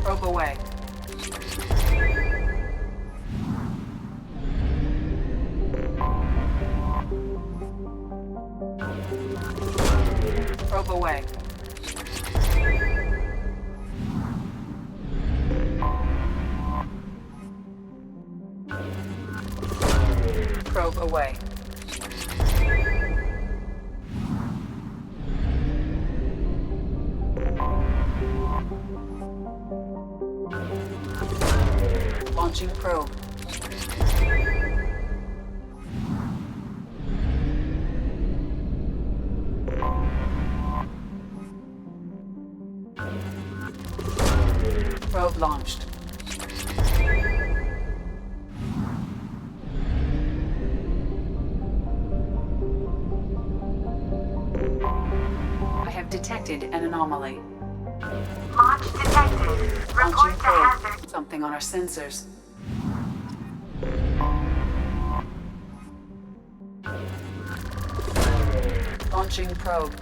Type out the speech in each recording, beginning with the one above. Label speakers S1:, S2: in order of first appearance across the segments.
S1: Probe away. Probe away. Probe away. Launching probe. Probe launched. I have detected an anomaly.
S2: Launch detected.
S1: Launching
S2: Report to
S1: probe.
S2: hazard.
S1: Something on our sensors. Launching probe.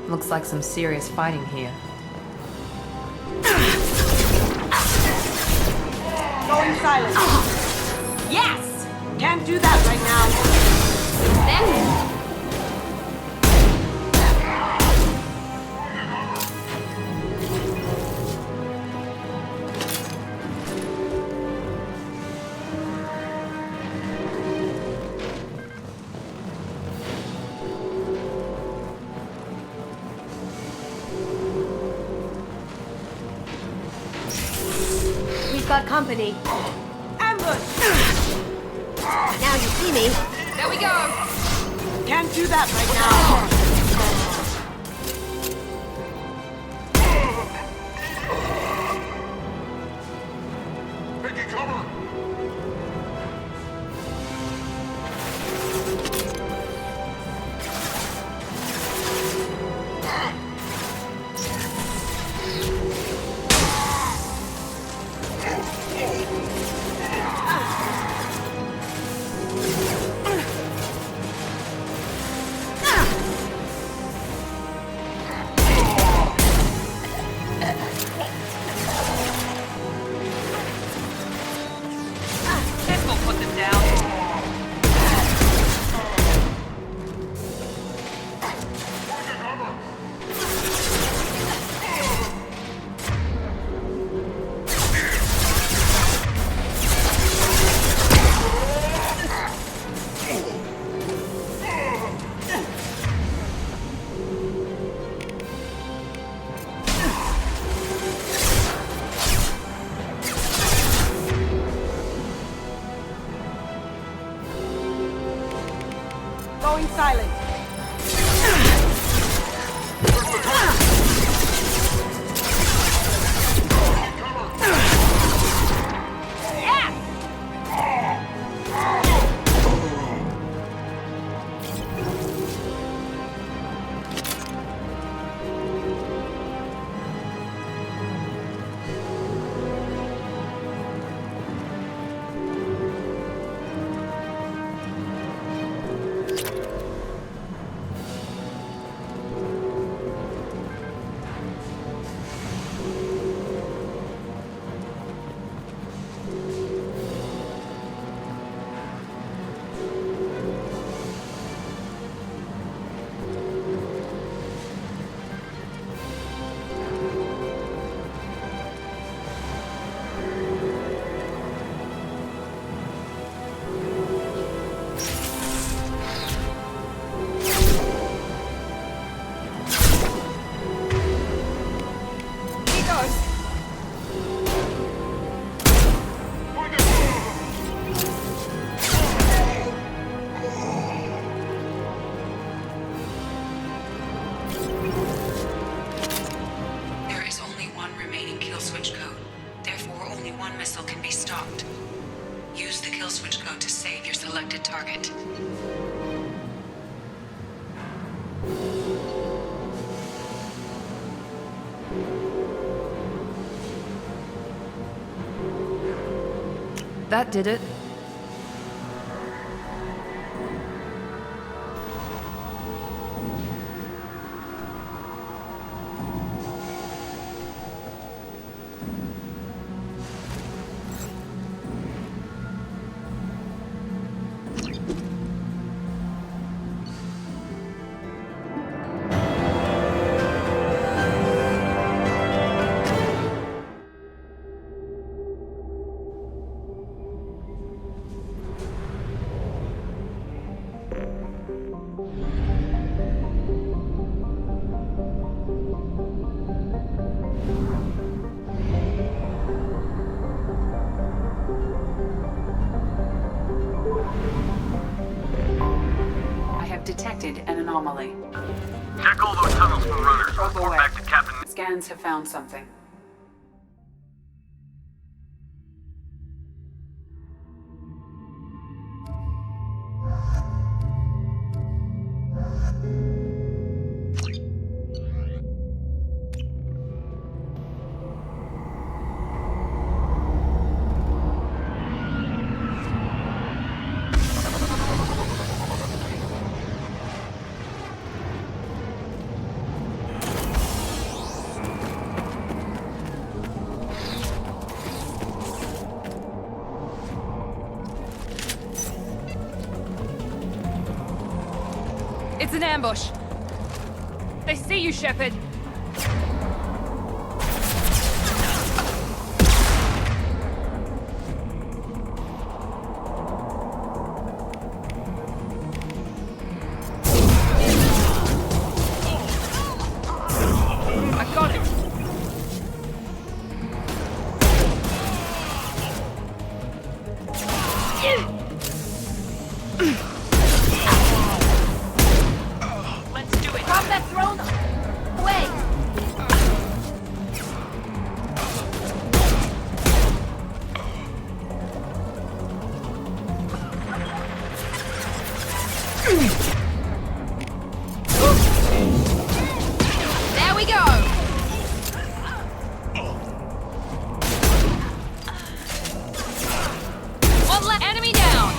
S3: Looks like some serious fighting here.
S4: Going silent.
S3: Yes!
S4: Can't do that right now.
S3: Then...
S5: We've got company.
S4: Ambush!
S5: Now you see me.
S3: There we go!
S4: Can't do that right now.
S6: Taking cover!
S1: target.
S3: That did it.
S1: Detected an anomaly.
S7: Check all those tunnels for runners.
S1: Probe
S7: Report
S1: away.
S7: back to Captain.
S1: Scans have found something.
S3: It's an ambush. They see you, Shepard. I got him. Let's do it. Drop that throne. Away. There we go. One left. Enemy down.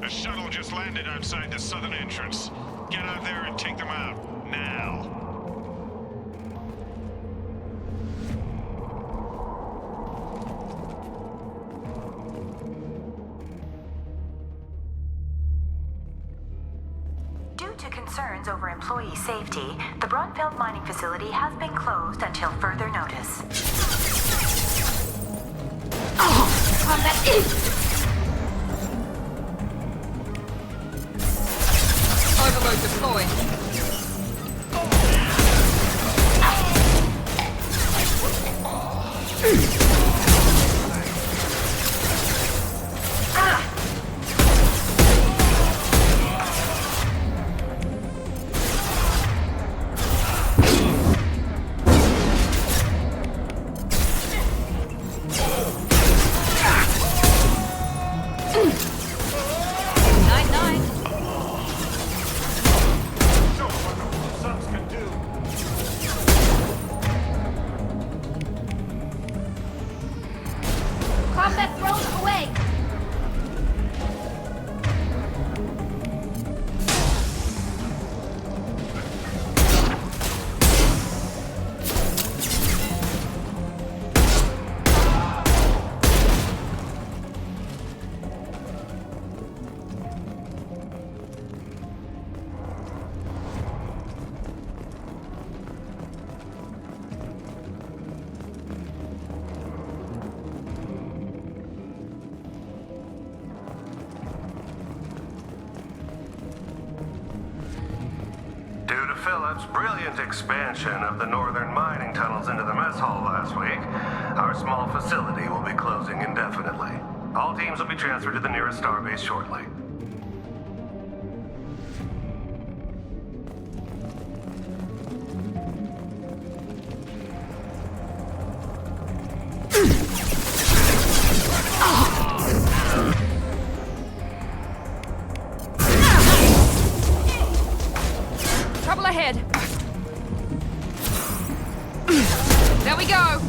S6: A shuttle just landed outside the southern entrance. Get out there and take them out. Now.
S2: Due to concerns over employee safety, the Brunfeld mining facility has been closed until further notice.
S5: Combat in!
S3: Overload deployed.
S8: Phillips' brilliant expansion of the northern mining tunnels into the mess hall last week, our small facility will be closing indefinitely. All teams will be transferred to the nearest starbase shortly.
S3: Trouble ahead. There we go.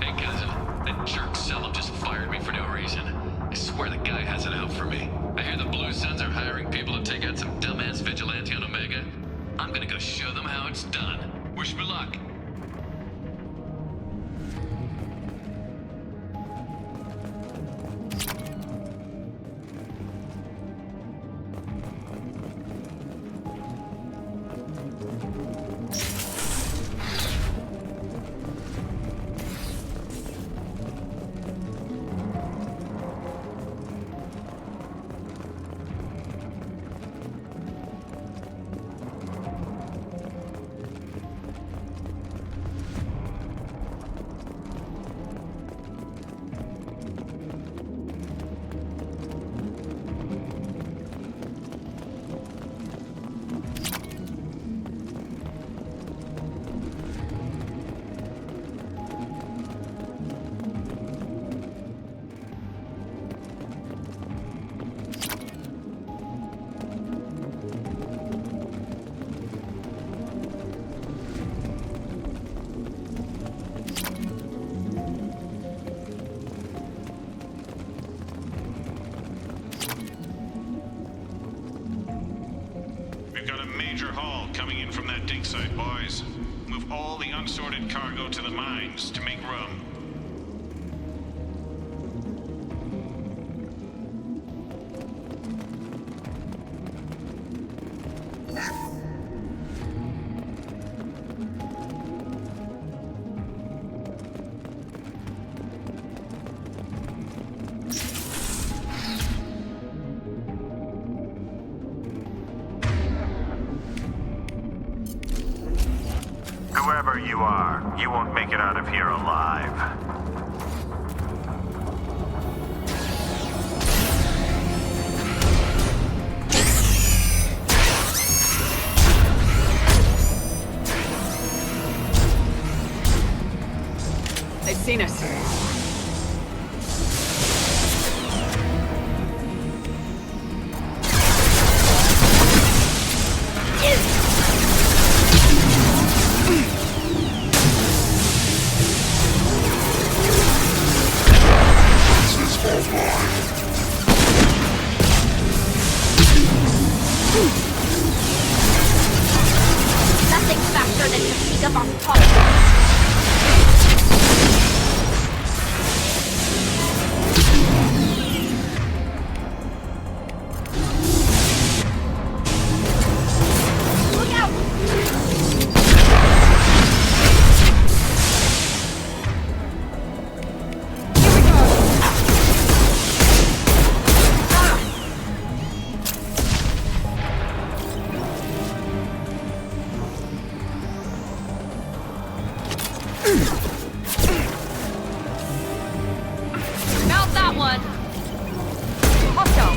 S9: Hey cousin, that jerk Selim just fired me for no reason. I swear the guy has it out for me. I hear the Blue Suns are hiring people to take out some dumbass vigilante on Omega. I'm gonna go show them how it's done. Wish me luck.
S6: Coming in from that dig site, boys. Move all the unsorted cargo to the mines to make room.
S8: Whoever you are, you won't make it out of here alive.
S1: They've seen us.
S5: Nothing faster than to sneak up on top.
S3: Mount that one. Hostile.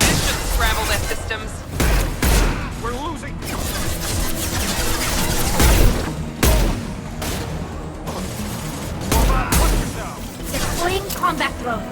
S3: This should scramble their systems.
S6: We're losing.
S5: Deploying combat drone.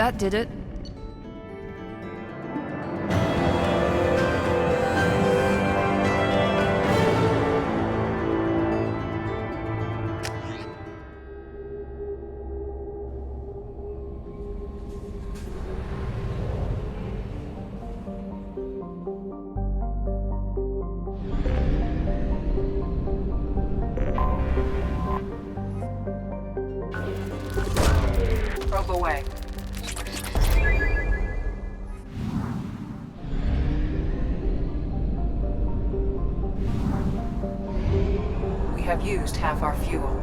S3: That did it.
S1: Probe away. We have used half our fuel.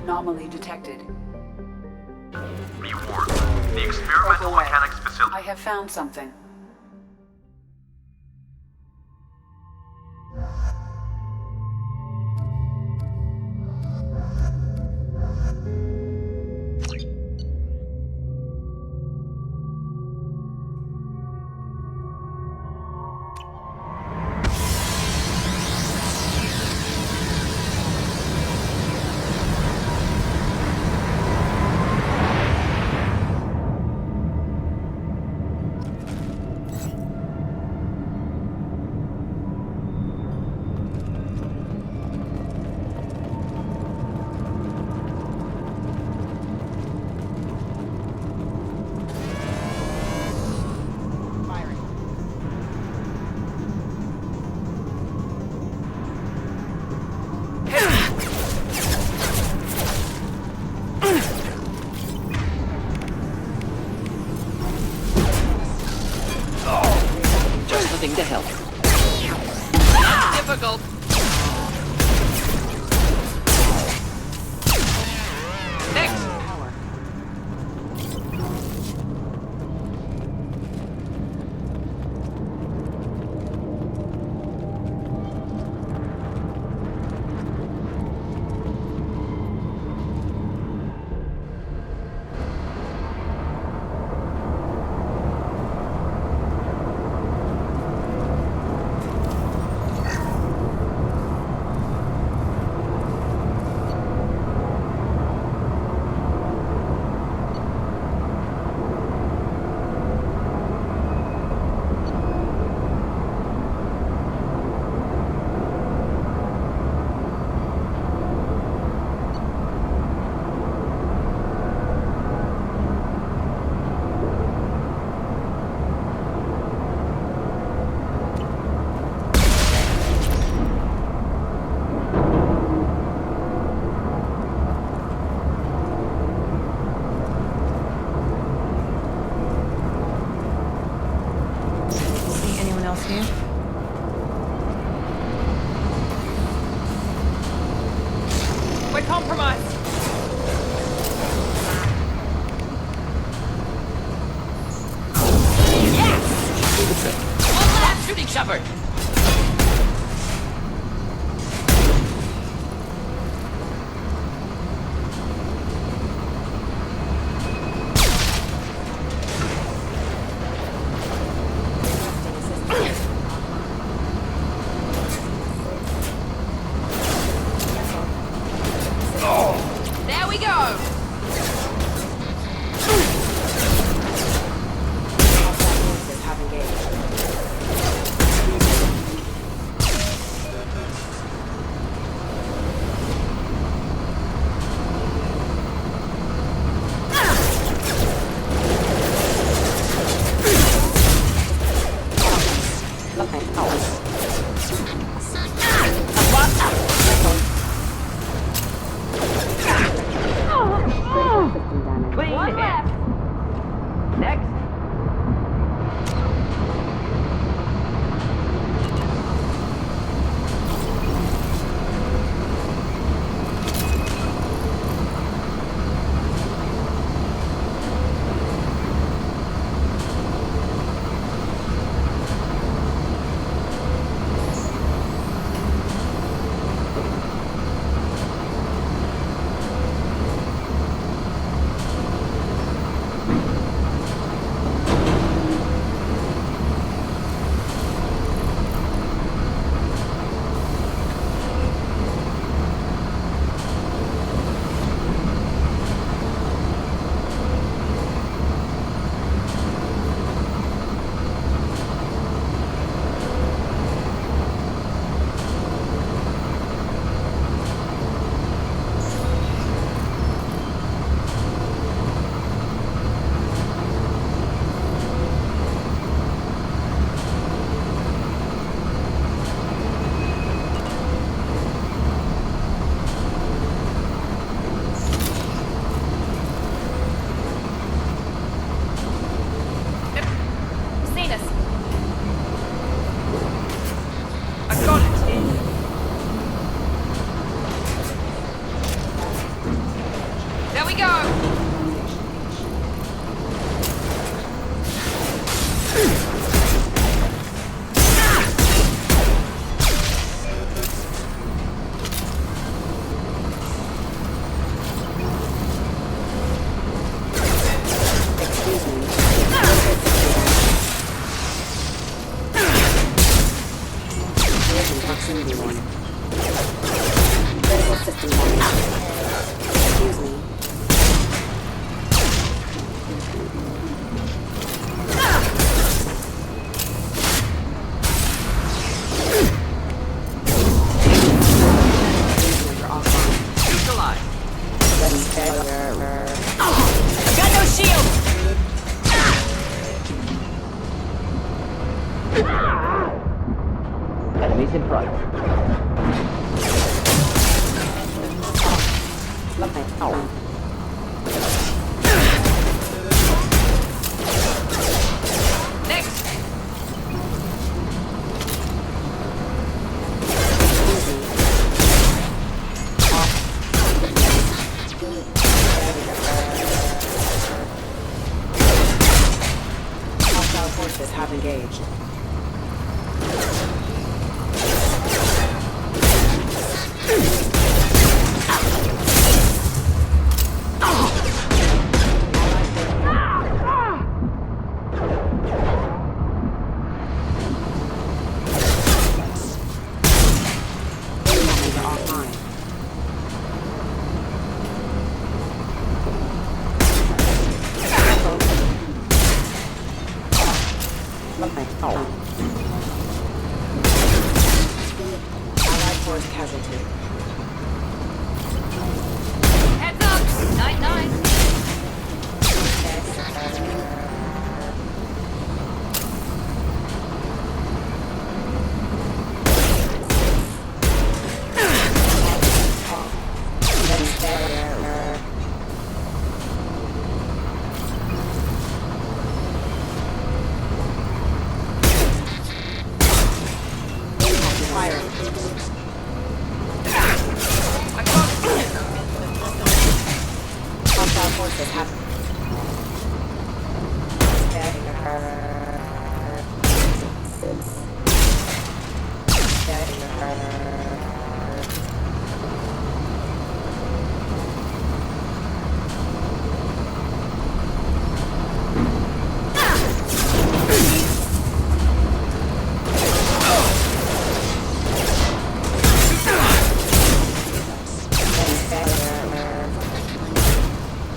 S1: Anomaly detected.
S7: Be warned. The experimental
S1: Away.
S7: mechanics facility.
S1: I have found something.
S10: To help.
S3: Difficult. Next.
S4: here?
S3: We're compromised.
S10: Yes! One last shooting shepherd!
S3: There we go!
S10: Clean hit! Next! proximity warning. Critical system damage. Excuse me. You're offline.
S7: Neutralized.
S10: Ready, failure.
S4: Got no shield!
S10: Enemies in front. Ow.
S3: Next!
S10: Hostile forces have engaged. Allied force casualty.
S3: Heads up! 9-9.
S10: Hostile forces have.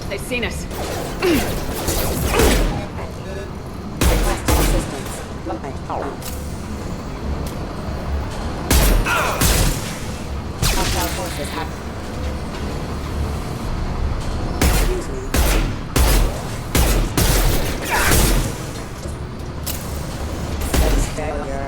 S3: They've seen us.
S10: Requesting assistance. Hostile forces have. Excuse me. Failure.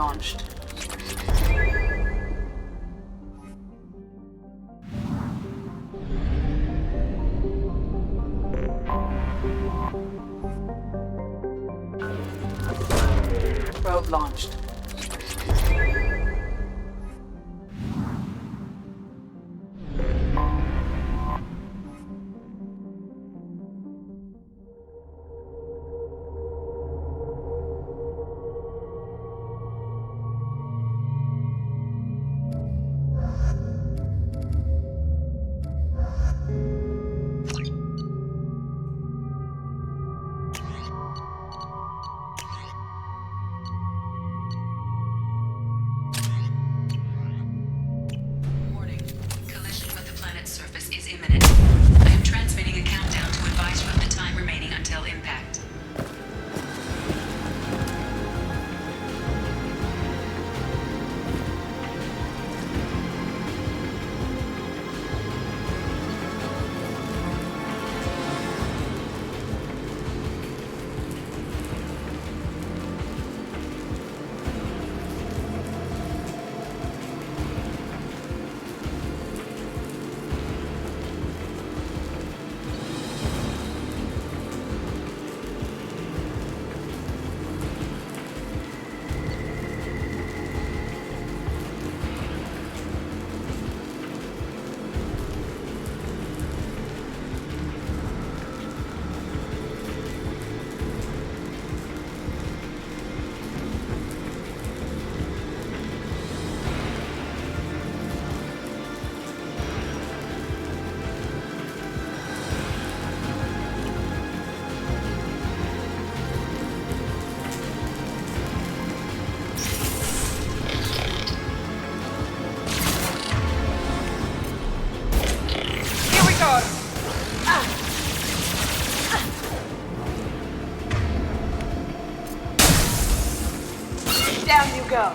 S1: launched. Probe launched.
S11: Warning. Collision with the planet's surface is imminent. I am transmitting a countdown to advise you of the time remaining until impact.
S5: Down you go.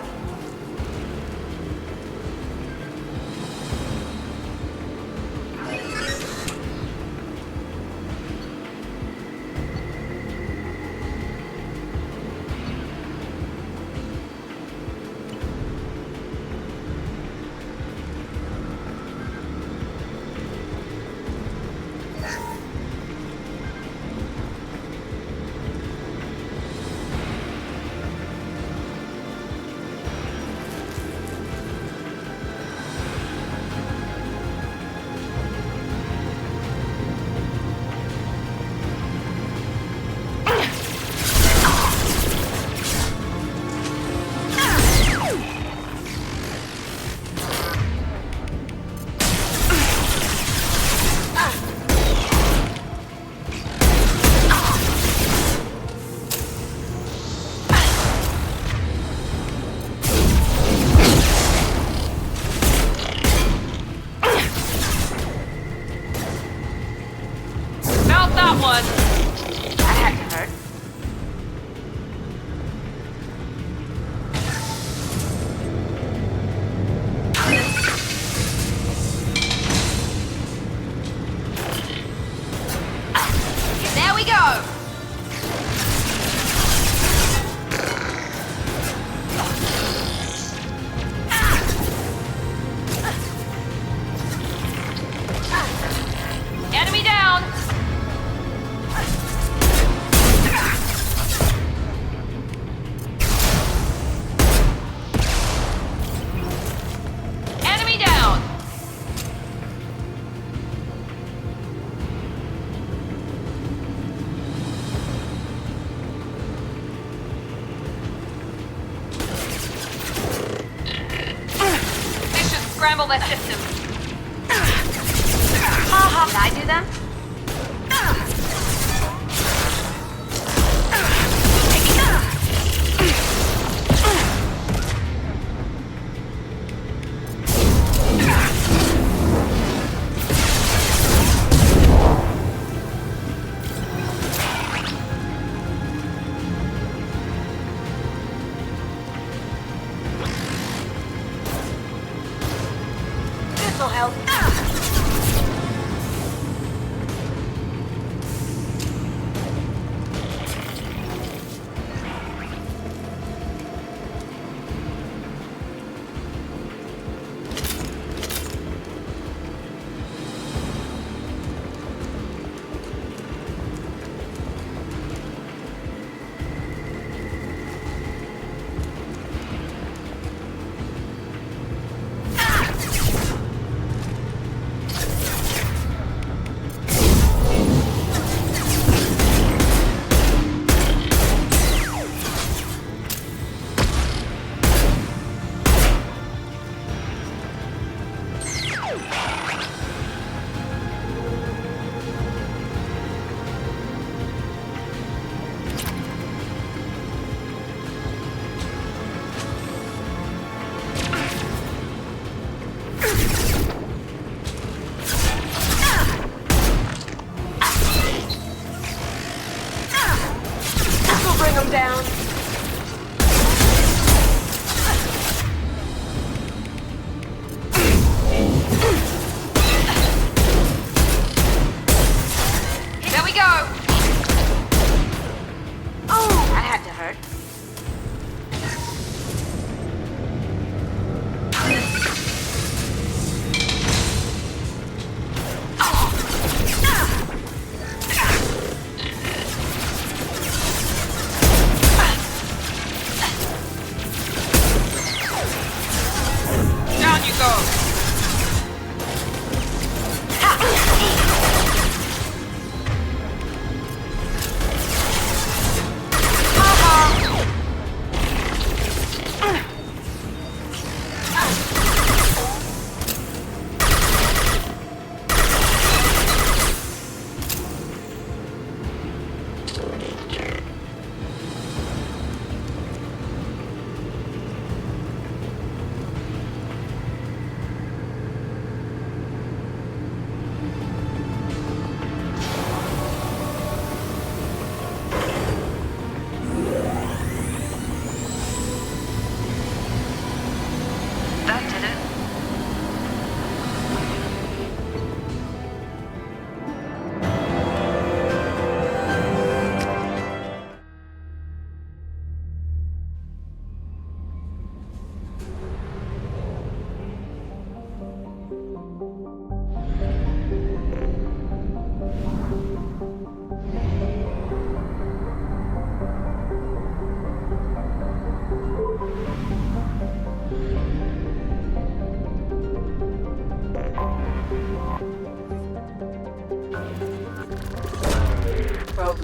S5: Scramble that system. Haha, did I do them? This'll help.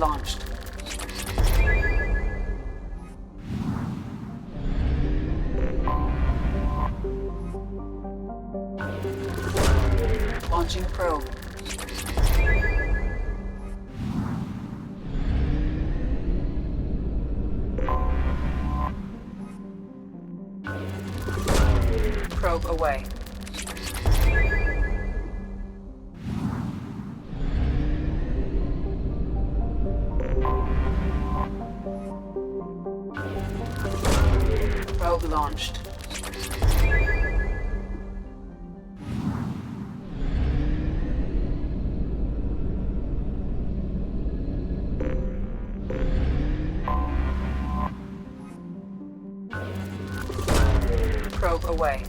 S1: launched. Launching probe. Probe away. Probe launched. Probe away.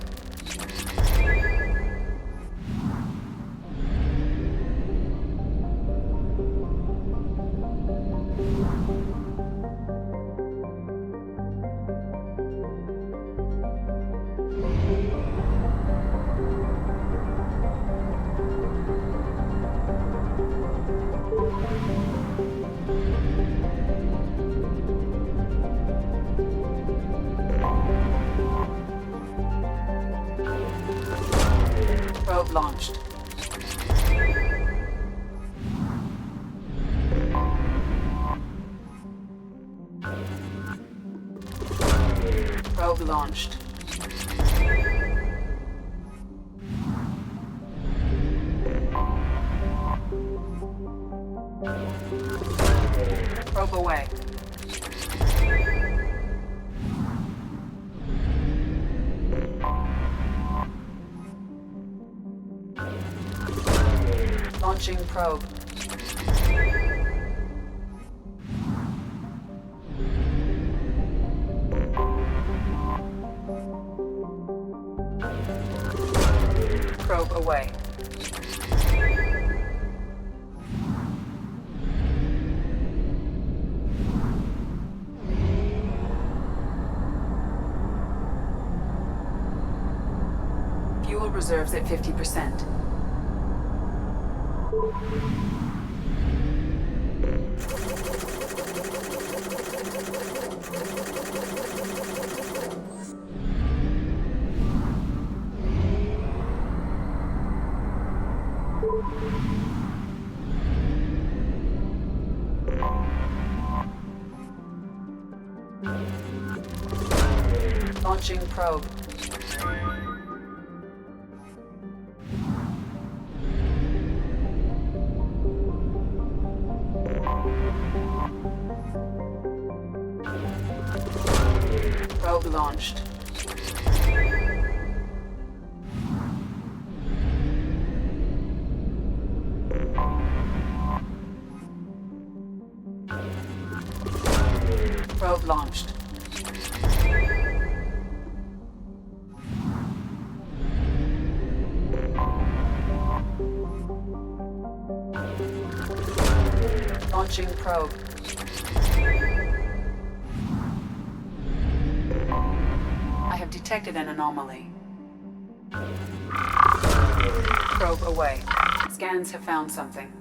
S1: Probe launched. Probe launched. Probe away. Launching probe. Probe away. Fuel reserves at 50%. Launching probe. Probe launched. Probe launched. Launching probe. I have detected an anomaly. Probe away. Scans have found something.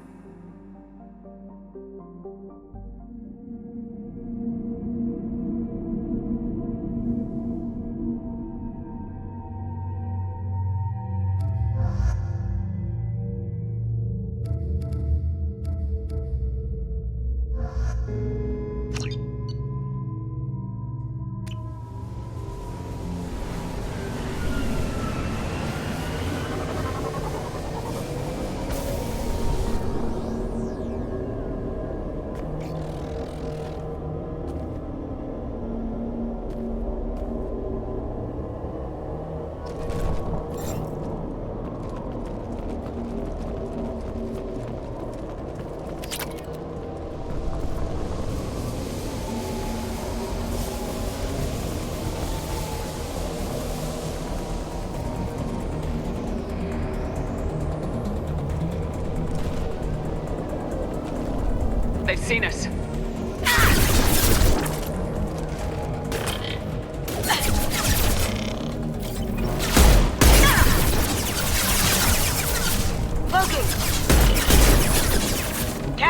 S3: They've seen us.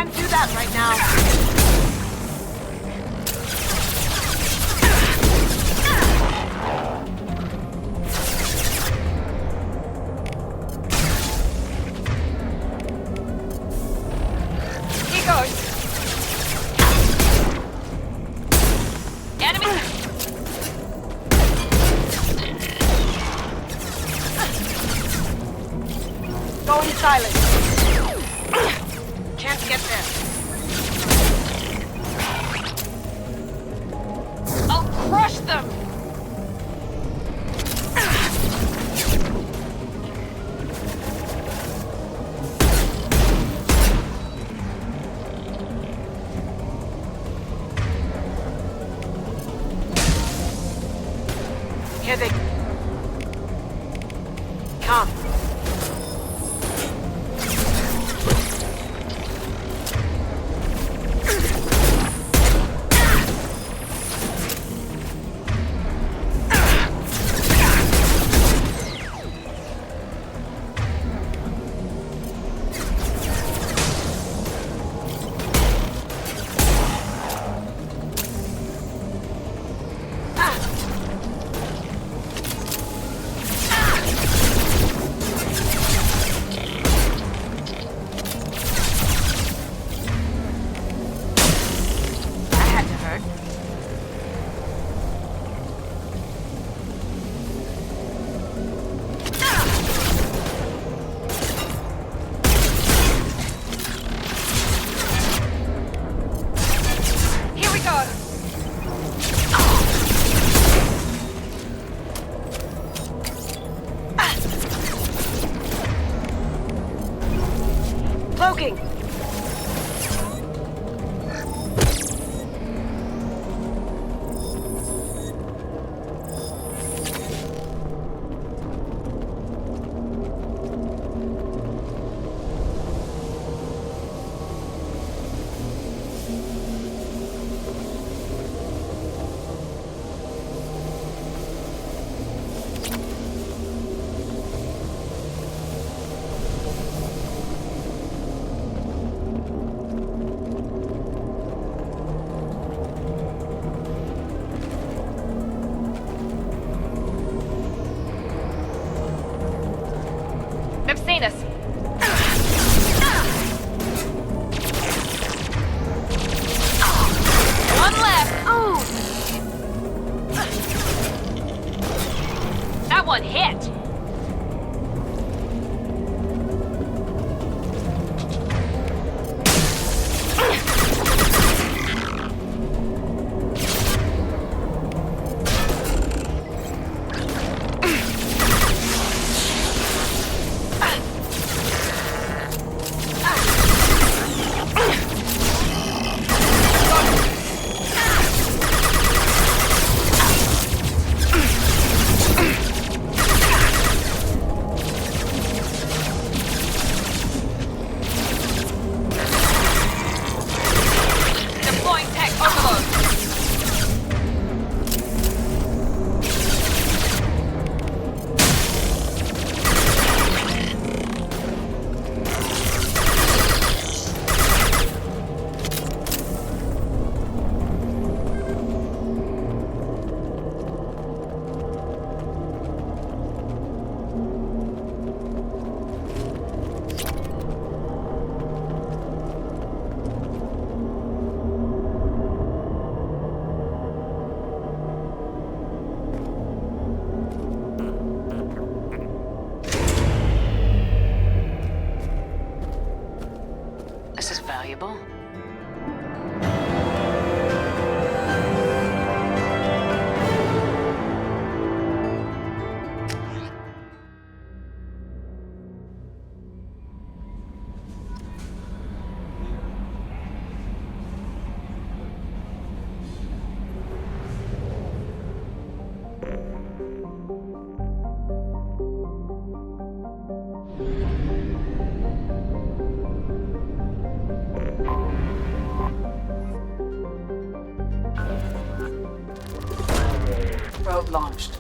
S4: Can't do that right now.
S3: He goes. Enemy.
S4: Going silent. Can't get there.
S3: I'll crush them.
S4: Here they come. Cloaking!
S3: They've seen us. One left. Ooh. That one hit.
S11: This is valuable.
S1: Probe launched.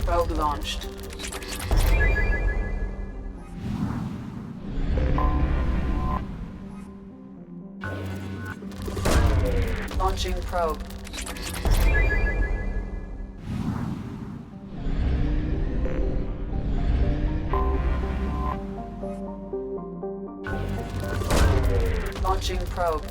S1: Probe launched. Launching probe. Launching probe.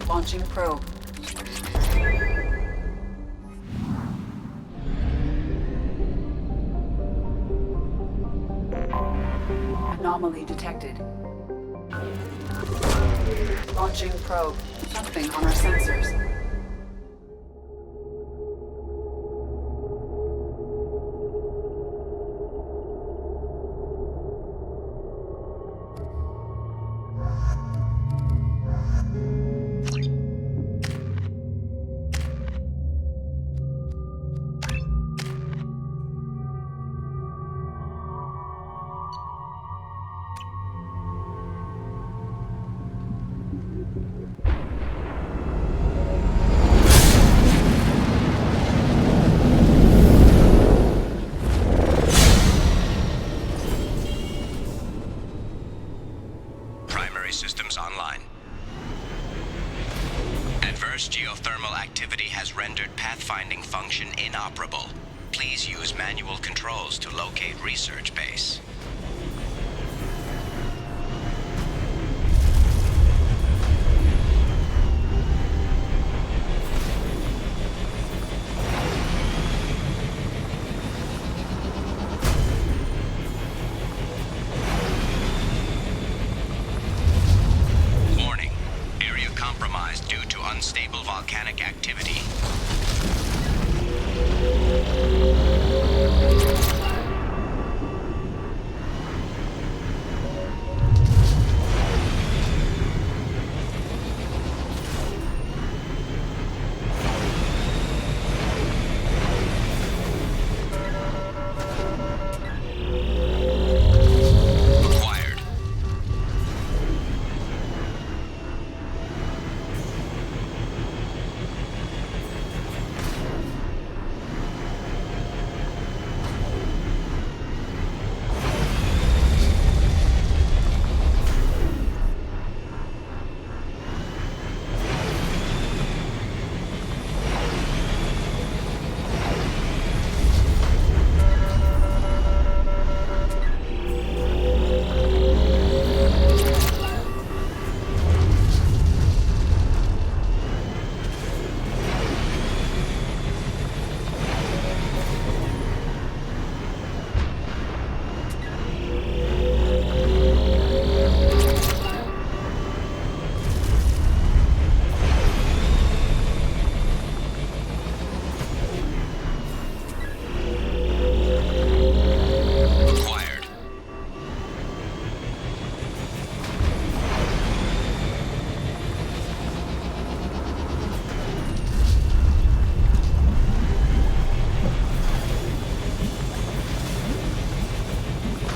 S1: Launching probe. Anomaly detected. Launching probe. Something on our sensors.
S12: Systems online. Adverse geothermal activity has rendered pathfinding function inoperable. Please use manual controls to locate research base. Unstable volcanic activity.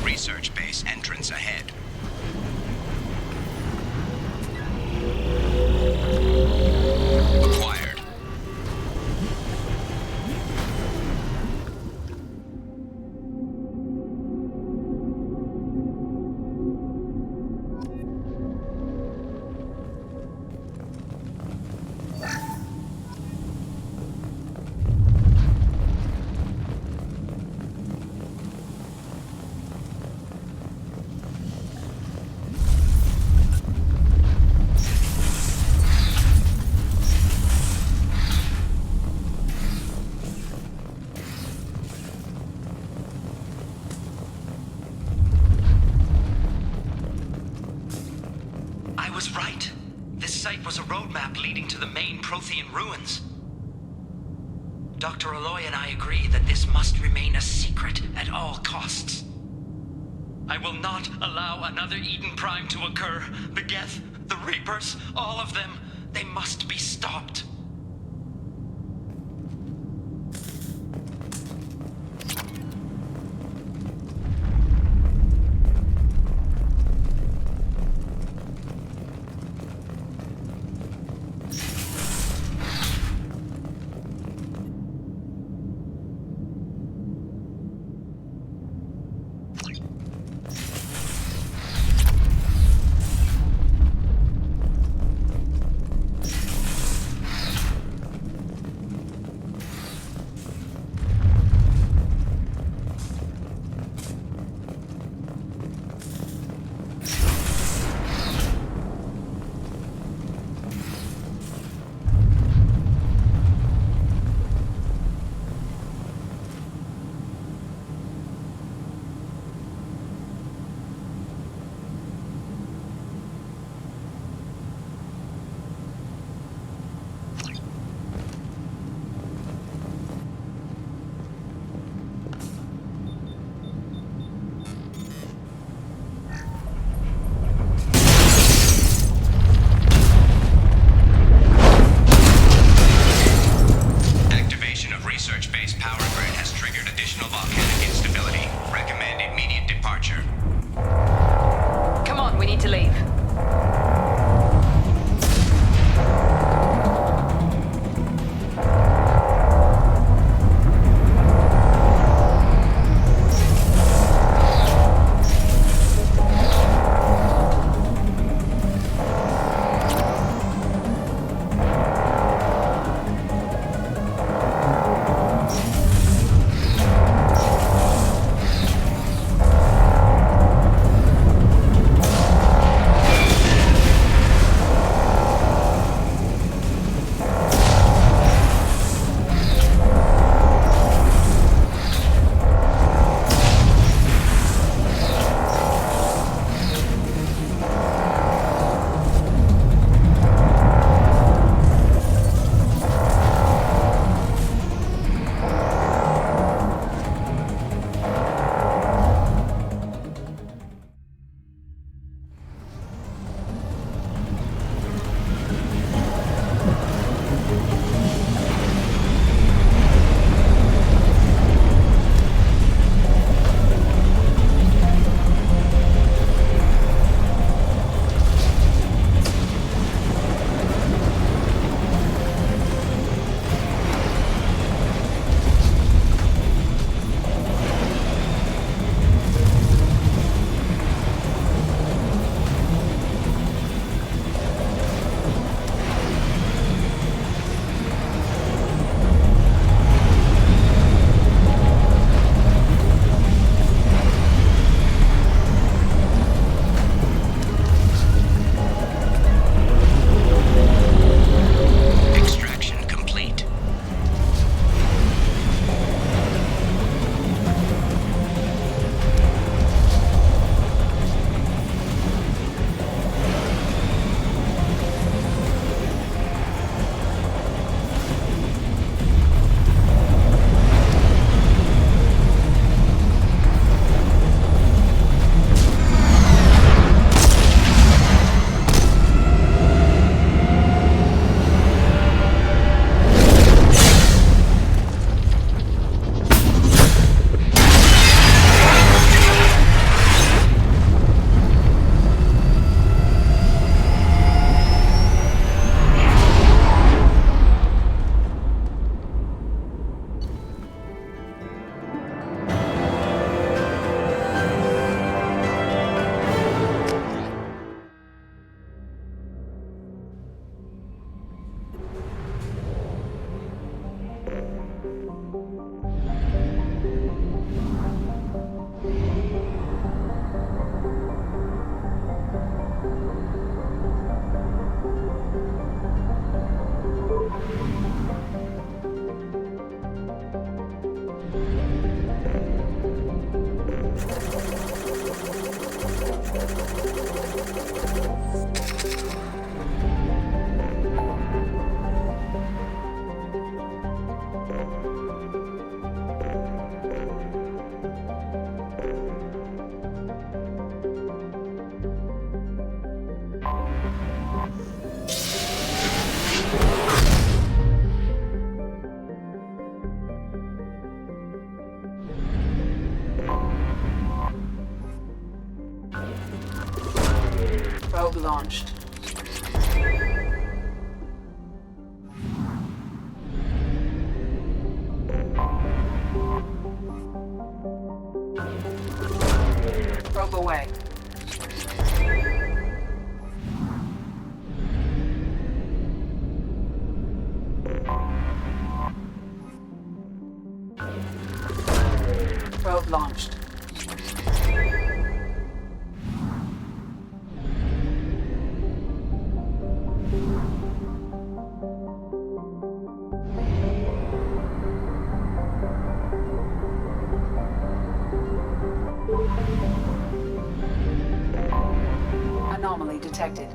S12: Research base entrance ahead. Acquired.
S13: I was right. This site was a roadmap leading to the main Prothean ruins. Dr. Aloy and I agree that this must remain a secret at all costs. I will not allow another Eden Prime to occur. The Geth, the Reapers, all of them. They must be stopped.
S1: launched. Probe away. Probe launched. Anomaly detected.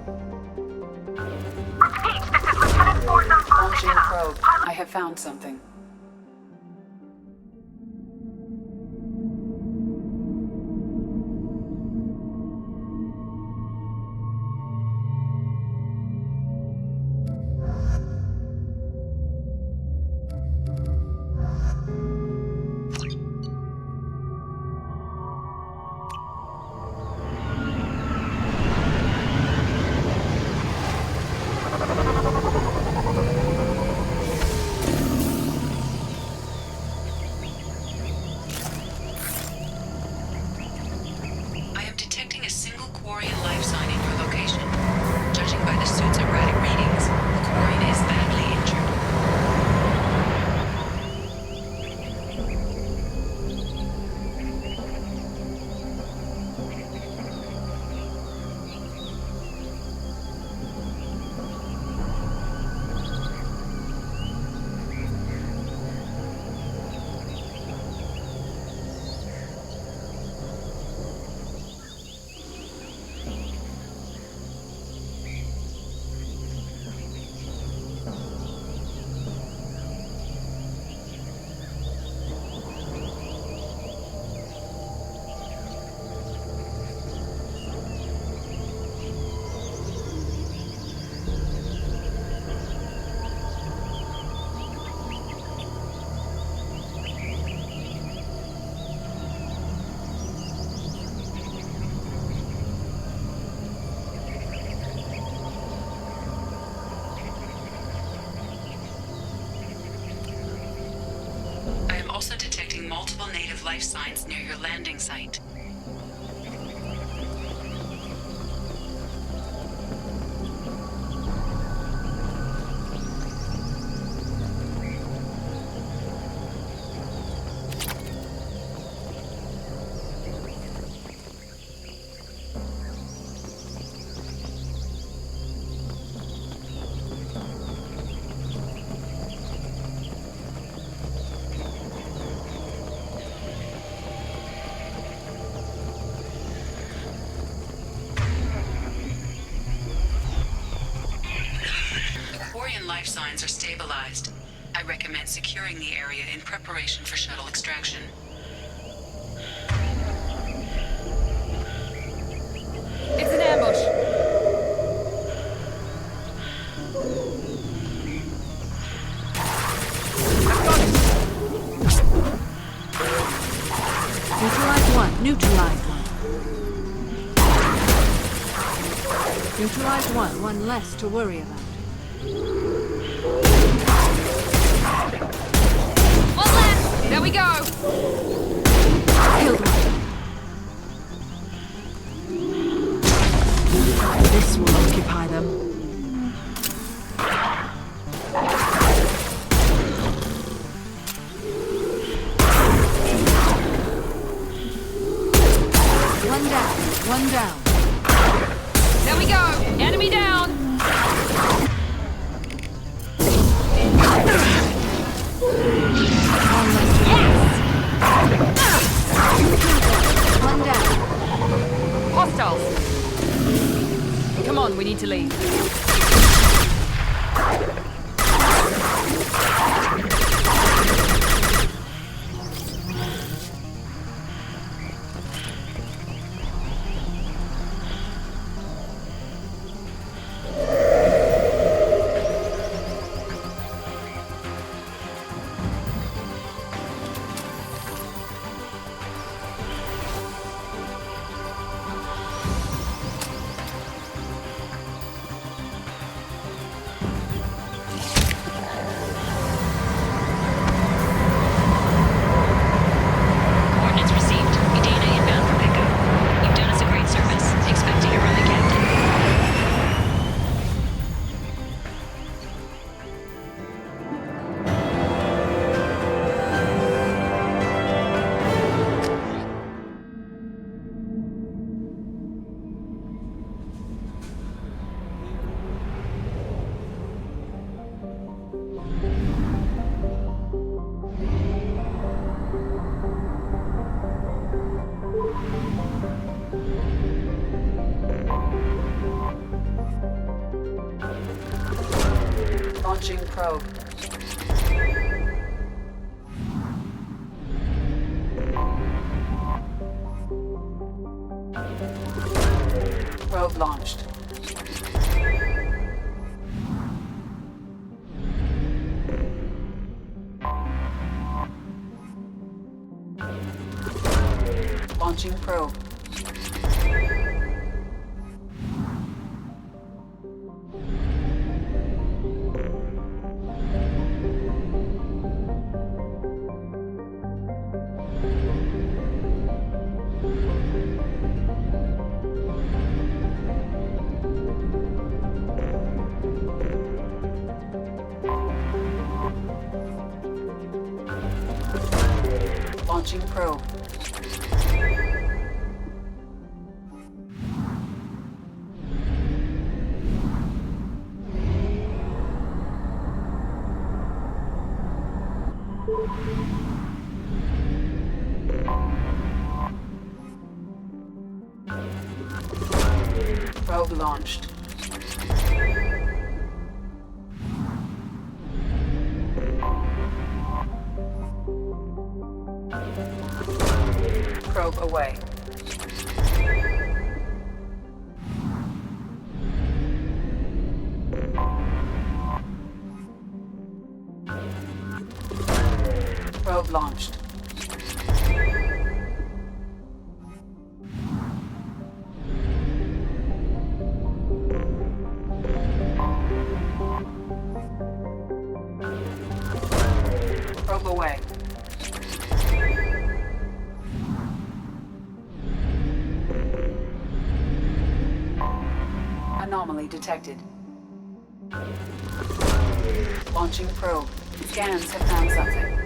S1: Launching probe. I have found something.
S11: Also detecting multiple native life signs near your landing site. Life signs are stabilized. I recommend securing the area in preparation for shuttle extraction.
S3: It's an ambush. I've got it.
S14: Neutralize one. Neutralize one. Neutralize one. One less to worry about.
S3: One left! There we go!
S14: Killed one. This will occupy them. One down. One down.
S3: There we go! Enemy down!
S14: One down.
S3: Hostiles! Come on, we need to leave.
S1: Launching probe. Probe launched. Launching probe. Launching probe. Probe launched. Probe away. Probe launched. Probe away. Anomaly detected. Launching probe. Scans have found something.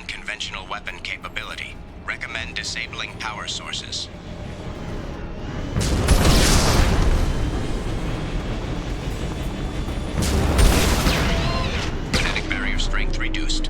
S12: Conventional weapon capability. Recommend disabling power sources. Kinetic barrier strength reduced.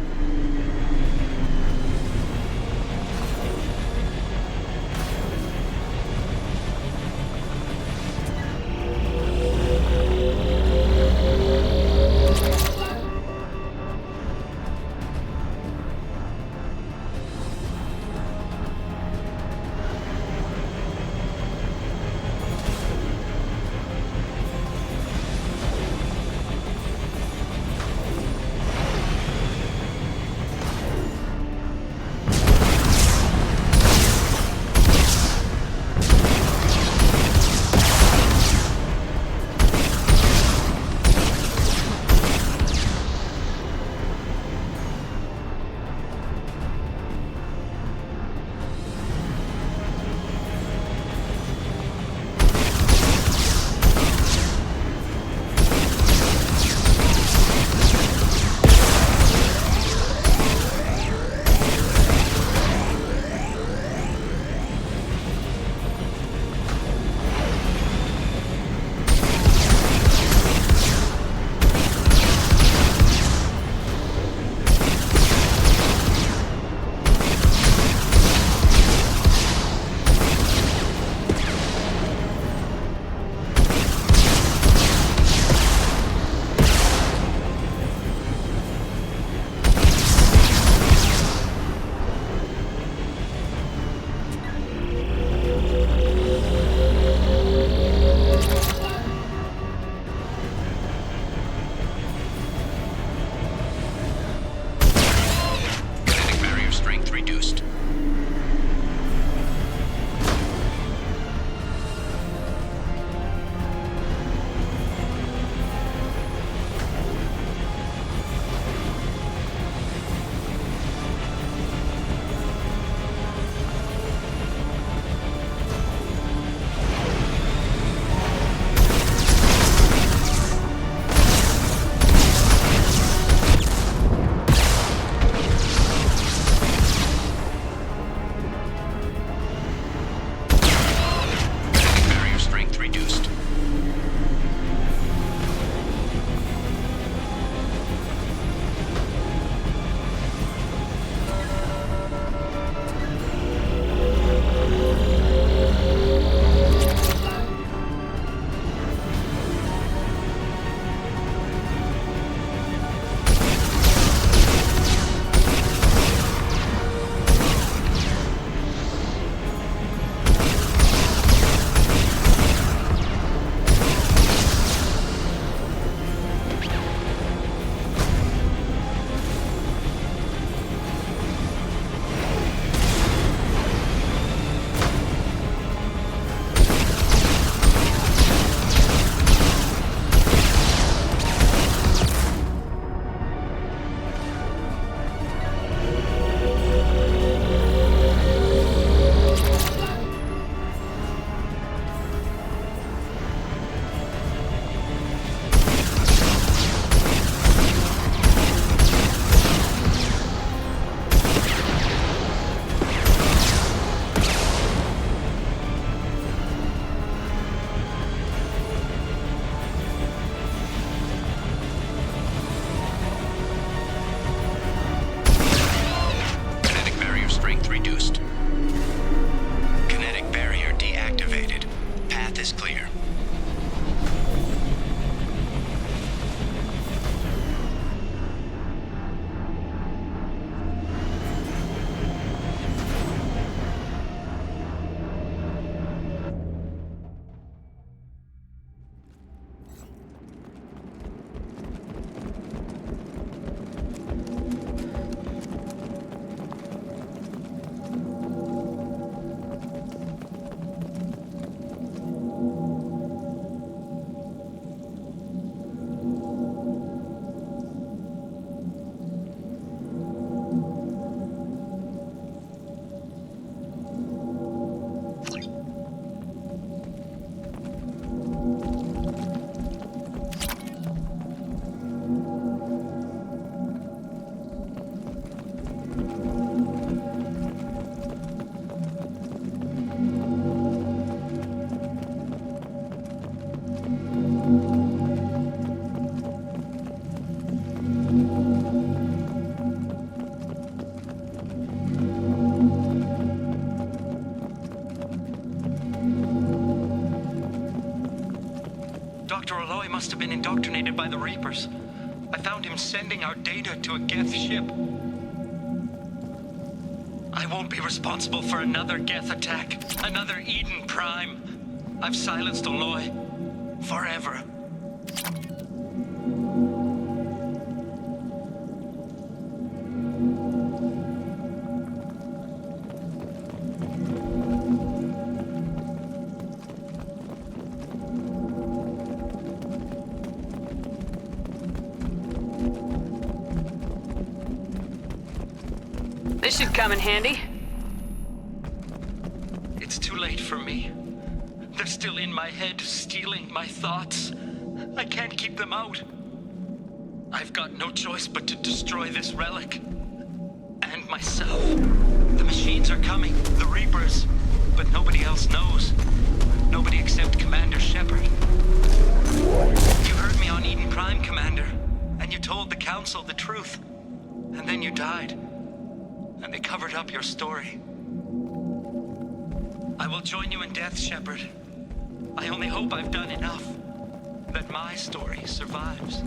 S13: must have been indoctrinated by the Reapers. I found him sending our data to a Geth ship. I won't be responsible for another Geth attack, another Eden Prime. I've silenced Aloy. Forever.
S4: This should come in handy.
S13: It's too late for me. They're still in my head, stealing my thoughts. I can't keep them out. I've got no choice but to destroy this relic. And myself. The machines are coming, the Reapers. But nobody else knows. Nobody except Commander Shepard. You heard me on Eden Prime, Commander. And you told the Council the truth. And then you died. And they covered up your story. I will join you in death, Shepard. I only hope I've done enough. That my story survives.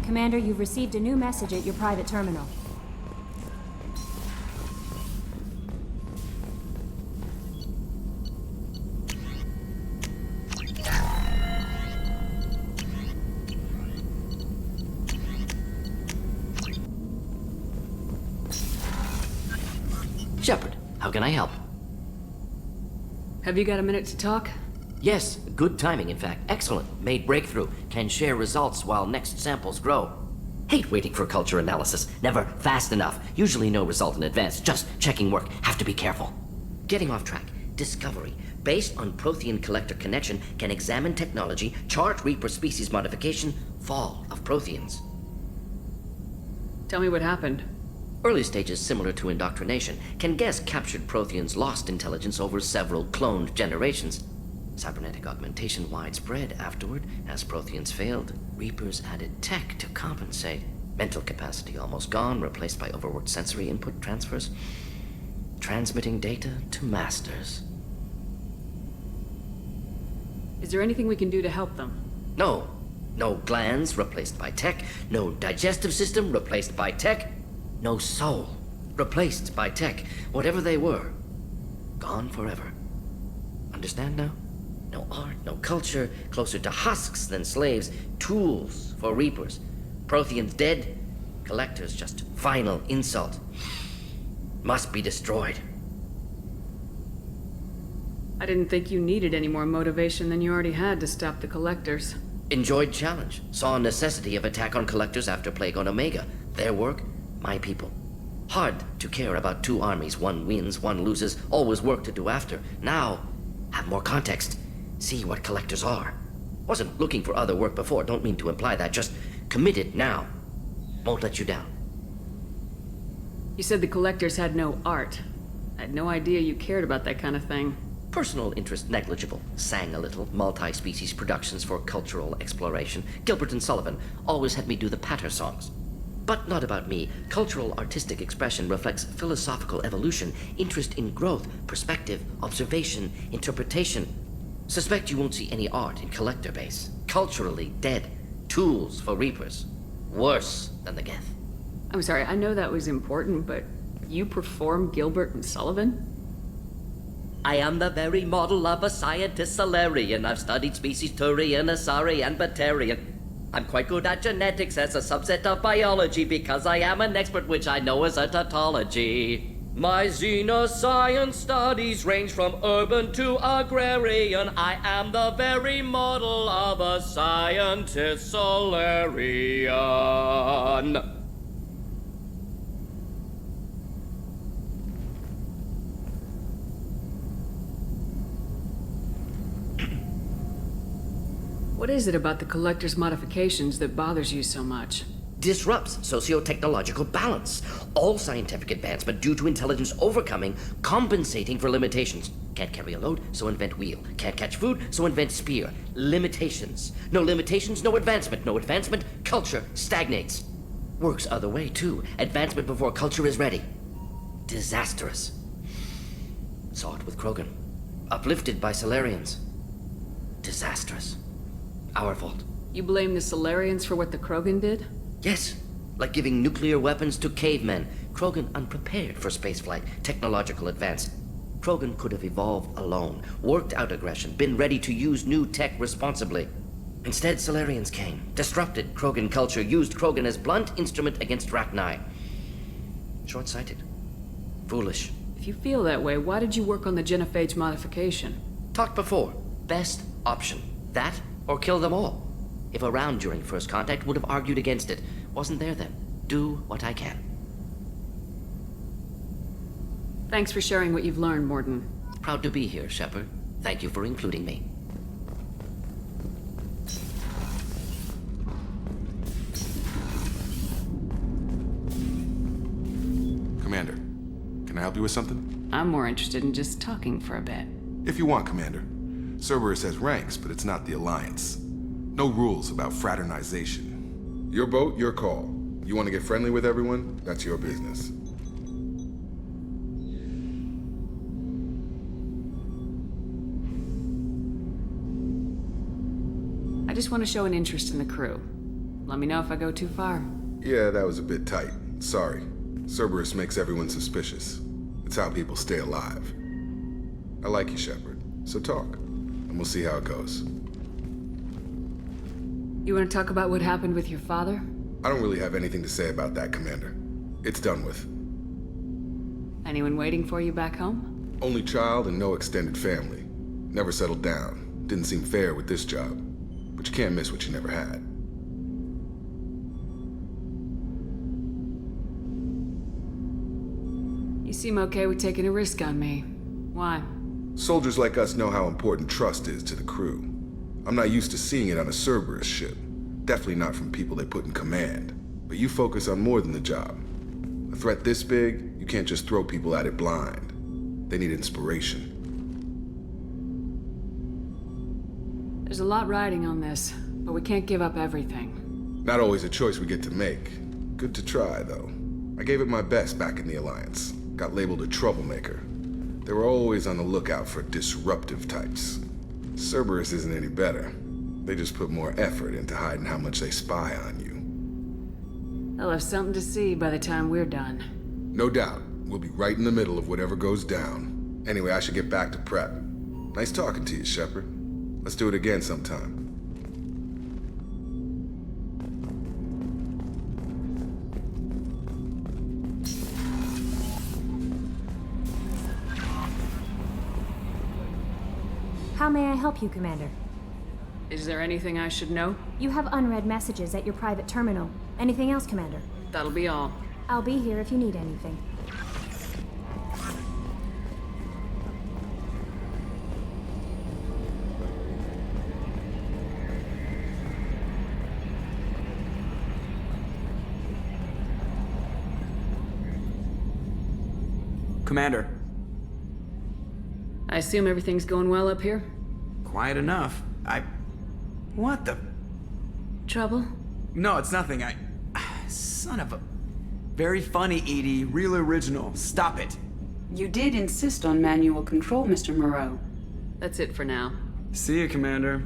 S15: Commander, you've received a new message at your private terminal.
S16: Shepard, how can I help?
S14: Have you got a minute to talk?
S16: Yes, good timing, in fact. Excellent. Made breakthrough. Can share results while next samples grow. Hate waiting for culture analysis. Never fast enough. Usually no result in advance. Just checking work. Have to be careful. Getting off track. Discovery. Based on Prothean collector connection, can examine technology, chart Reaper species modification, fall of Protheans.
S14: Tell me what happened.
S16: Early stages similar to indoctrination. Can guess captured Protheans lost intelligence over several cloned generations. Cybernetic augmentation widespread afterward. As Protheans failed, Reapers added tech to compensate. Mental capacity almost gone, replaced by overworked sensory input transfers. Transmitting data to masters.
S14: Is there anything we can do to help them?
S16: No. No glands replaced by tech. No digestive system replaced by tech. No soul replaced by tech. Whatever they were, gone forever. Understand now? No art, no culture, closer to husks than slaves, tools for Reapers. Protheans dead, collectors just final insult. Must be destroyed.
S14: I didn't think you needed any more motivation than you already had to stop the collectors.
S16: Enjoyed challenge. Saw necessity of attack on collectors after Plague on Omega. Their work, my people. Hard to care about two armies. One wins, one loses. Always work to do after. Now, have more context. See what collectors are. Wasn't looking for other work before. Don't mean to imply that. Just committed now. Won't let you down.
S14: You said the collectors had no art. I had no idea you cared about that kind of thing.
S16: Personal interest negligible. Sang a little. Multi-species productions for cultural exploration. Gilbert and Sullivan always had me do the patter songs. But not about me. Cultural artistic expression reflects philosophical evolution, interest in growth, perspective, observation, interpretation. Suspect you won't see any art in Collector Base. Culturally dead. Tools for Reapers. Worse than the Geth.
S14: I'm sorry, I know that was important, but you perform Gilbert and Sullivan?
S16: I am the very model of a scientist Solarian. I've studied species Turian, Asari, and Batarian. I'm quite good at genetics as a subset of biology because I am an expert, which I know is a tautology. My xenoscience studies range from urban to agrarian. I am the very model of a scientist Solarian.
S14: What is it about the Collector's modifications that bothers you so much?
S16: Disrupts socio-technological balance. All scientific advancement due to intelligence overcoming, compensating for limitations. Can't carry a load, so invent wheel. Can't catch food, so invent spear. Limitations. No limitations, no advancement. No advancement, culture stagnates. Works other way, too. Advancement before culture is ready. Disastrous. Saw it with Krogan. Uplifted by Solarians. Disastrous. Our fault.
S14: You blame the Solarians for what the Krogan did?
S16: Yes, like giving nuclear weapons to cavemen. Krogan unprepared for spaceflight, technological advance. Krogan could have evolved alone, worked out aggression, been ready to use new tech responsibly. Instead, Solarians came, disrupted Krogan culture, used Krogan as blunt instrument against Rachni. Short-sighted. Foolish.
S14: If you feel that way, why did you work on the genophage modification?
S16: Talked before. Best option. That, or kill them all. If around during first contact, would have argued against it. Wasn't there then. Do what I can.
S14: Thanks for sharing what you've learned, Morden.
S16: Proud to be here, Shepard. Thank you for including me.
S17: Commander, can I help you with something?
S14: I'm more interested in just talking for a bit.
S17: If you want, Commander. Cerberus has ranks, but it's not the Alliance. No rules about fraternization. Your boat, your call. You want to get friendly with everyone? That's your business.
S14: I just want to show an interest in the crew. Let me know if I go too far.
S17: Yeah, that was a bit tight. Sorry. Cerberus makes everyone suspicious. It's how people stay alive. I like you, Shepard. So talk, and we'll see how it goes.
S14: You want to talk about what happened with your father?
S17: I don't really have anything to say about that, Commander. It's done with.
S14: Anyone waiting for you back home?
S17: Only child and no extended family. Never settled down. Didn't seem fair with this job. But you can't miss what you never had.
S14: You seem okay with taking a risk on me. Why?
S17: Soldiers like us know how important trust is to the crew. I'm not used to seeing it on a Cerberus ship. Definitely not from people they put in command. But you focus on more than the job. A threat this big, you can't just throw people at it blind. They need inspiration.
S14: There's a lot riding on this, but we can't give up everything.
S17: Not always a choice we get to make. Good to try, though. I gave it my best back in the Alliance. Got labeled a troublemaker. They were always on the lookout for disruptive types. Cerberus isn't any better. They just put more effort into hiding how much they spy on you.
S14: They'll have something to see by the time we're done.
S17: No doubt. We'll be right in the middle of whatever goes down. Anyway, I should get back to prep. Nice talking to you, Shepard. Let's do it again sometime.
S15: How may I help you, Commander?
S14: Is there anything I should know?
S15: You have unread messages at your private terminal. Anything else, Commander?
S14: That'll be all.
S15: I'll be here if you need anything.
S18: Commander.
S14: I assume everything's going well up here?
S18: Quiet enough. What the?
S14: Trouble?
S18: No, it's nothing. Son of a... Very funny, Edie. Real original. Stop it.
S1: You did insist on manual control, Mr. Moreau.
S14: That's it for now.
S18: See you, Commander.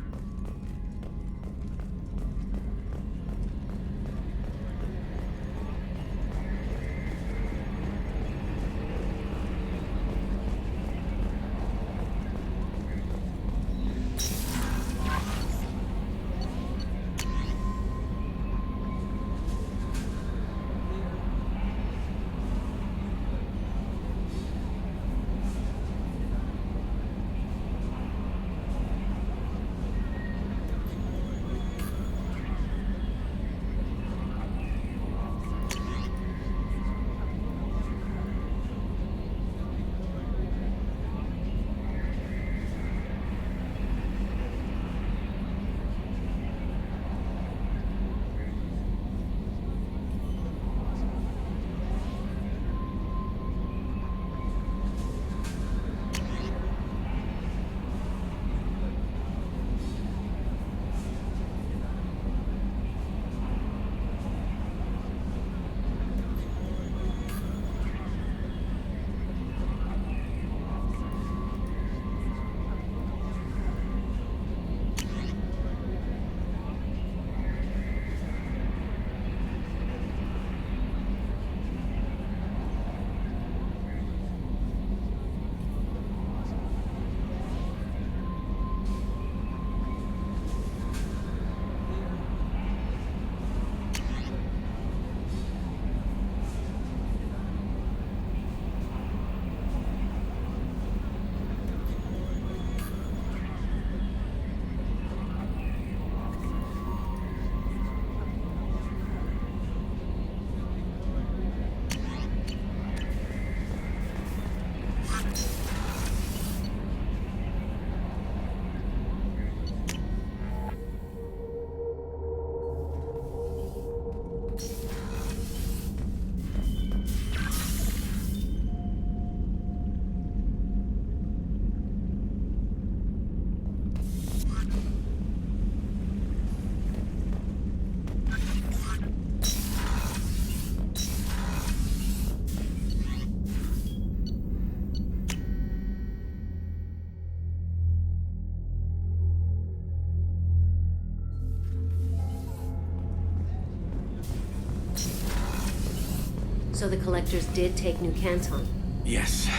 S19: So the collectors did take New Canton?
S20: Yes,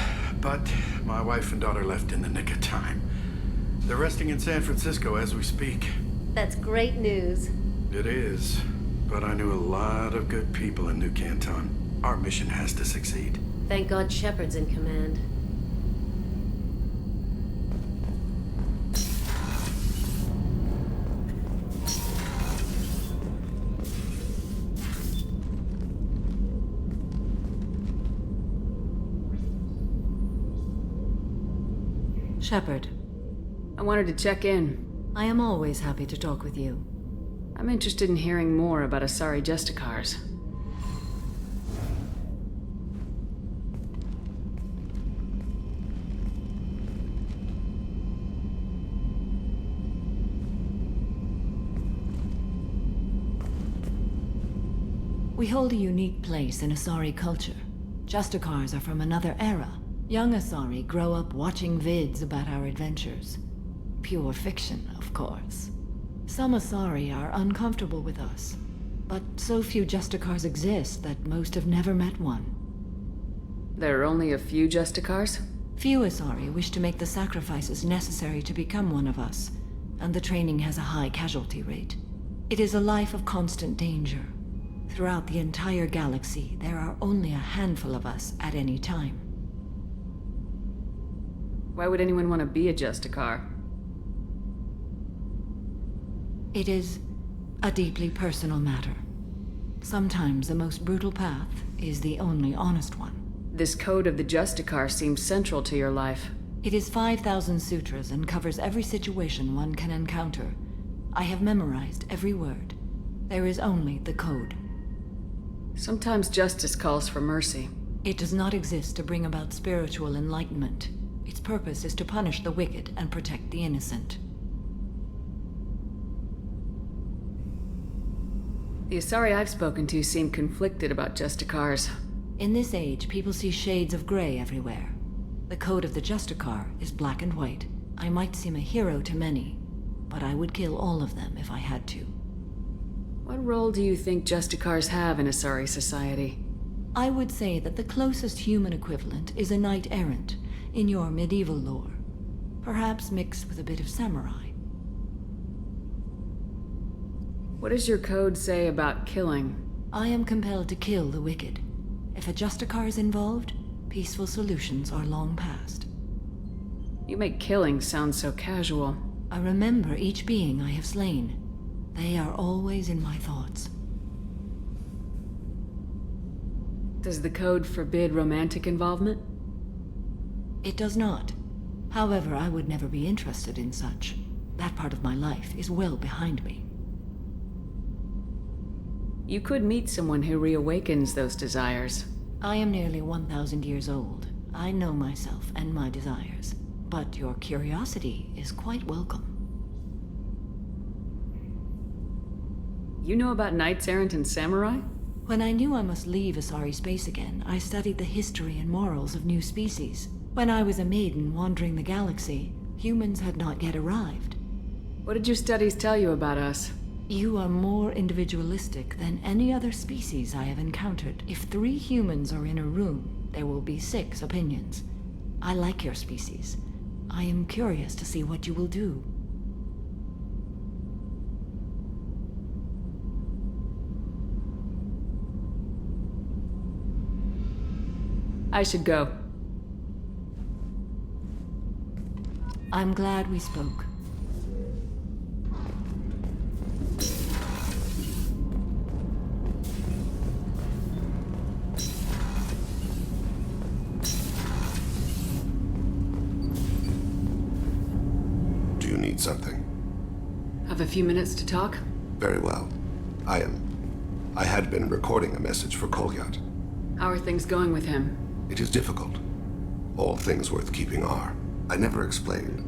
S20: but my wife and daughter left in the nick of time. They're resting in San Francisco as we speak.
S19: That's great news.
S20: It is, but I knew a lot of good people in New Canton. Our mission has to succeed.
S19: Thank God Shepard's in command.
S21: Shepard.
S14: I wanted to check in.
S21: I am always happy to talk with you.
S14: I'm interested in hearing more about Asari Justicars.
S21: We hold a unique place in Asari culture. Justicars are from another era. Young Asari grow up watching vids about our adventures. Pure fiction, of course. Some Asari are uncomfortable with us, but so few Justicars exist that most have never met one.
S14: There are only a few Justicars?
S21: Few Asari wish to make the sacrifices necessary to become one of us, and the training has a high casualty rate. It is a life of constant danger. Throughout the entire galaxy, there are only a handful of us at any time.
S14: Why would anyone want to be a Justicar?
S21: It is a deeply personal matter. Sometimes the most brutal path is the only honest one.
S14: This code of the Justicar seems central to your life.
S21: It is 5,000 sutras and covers every situation one can encounter. I have memorized every word. There is only the code.
S14: Sometimes justice calls for mercy.
S21: It does not exist to bring about spiritual enlightenment. Its purpose is to punish the wicked and protect the innocent.
S14: The Asari I've spoken to seem conflicted about Justicars.
S21: In this age, people see shades of gray everywhere. The code of the Justicar is black and white, I might seem a hero to many, but I would kill all of them if I had to.
S14: What role do you think Justicars have in Asari society?
S21: I would say that the closest human equivalent is a knight-errant in your medieval lore, perhaps mixed with a bit of samurai.
S14: What does your code say about killing?
S21: I am compelled to kill the wicked. If a Justicar is involved, peaceful solutions are long past.
S14: You make killing sound so casual.
S21: I remember each being I have slain. They are always in my thoughts.
S14: Does the code forbid romantic involvement?
S21: It does not. However, I would never be interested in such. That part of my life is well behind me.
S14: You could meet someone who reawakens those desires.
S21: I am nearly 1,000 years old. I know myself and my desires. But your curiosity is quite welcome.
S14: You know about knights errant and samurai?
S21: When I knew I must leave Asari space again, I studied the history and morals of new species. When I was a maiden wandering the galaxy, humans had not yet arrived.
S14: What did your studies tell you about us?
S21: You are more individualistic than any other species I have encountered. If 3 humans are in a room, there will be 6 opinions. I like your species. I am curious to see what you will do.
S14: I should go.
S21: I'm glad we spoke.
S2: Do you need something?
S14: Have a few minutes to talk?
S2: Very well. I had been recording a message for Kolyat.
S14: How are things going with him?
S2: It is difficult. All things worth keeping are. I never explained.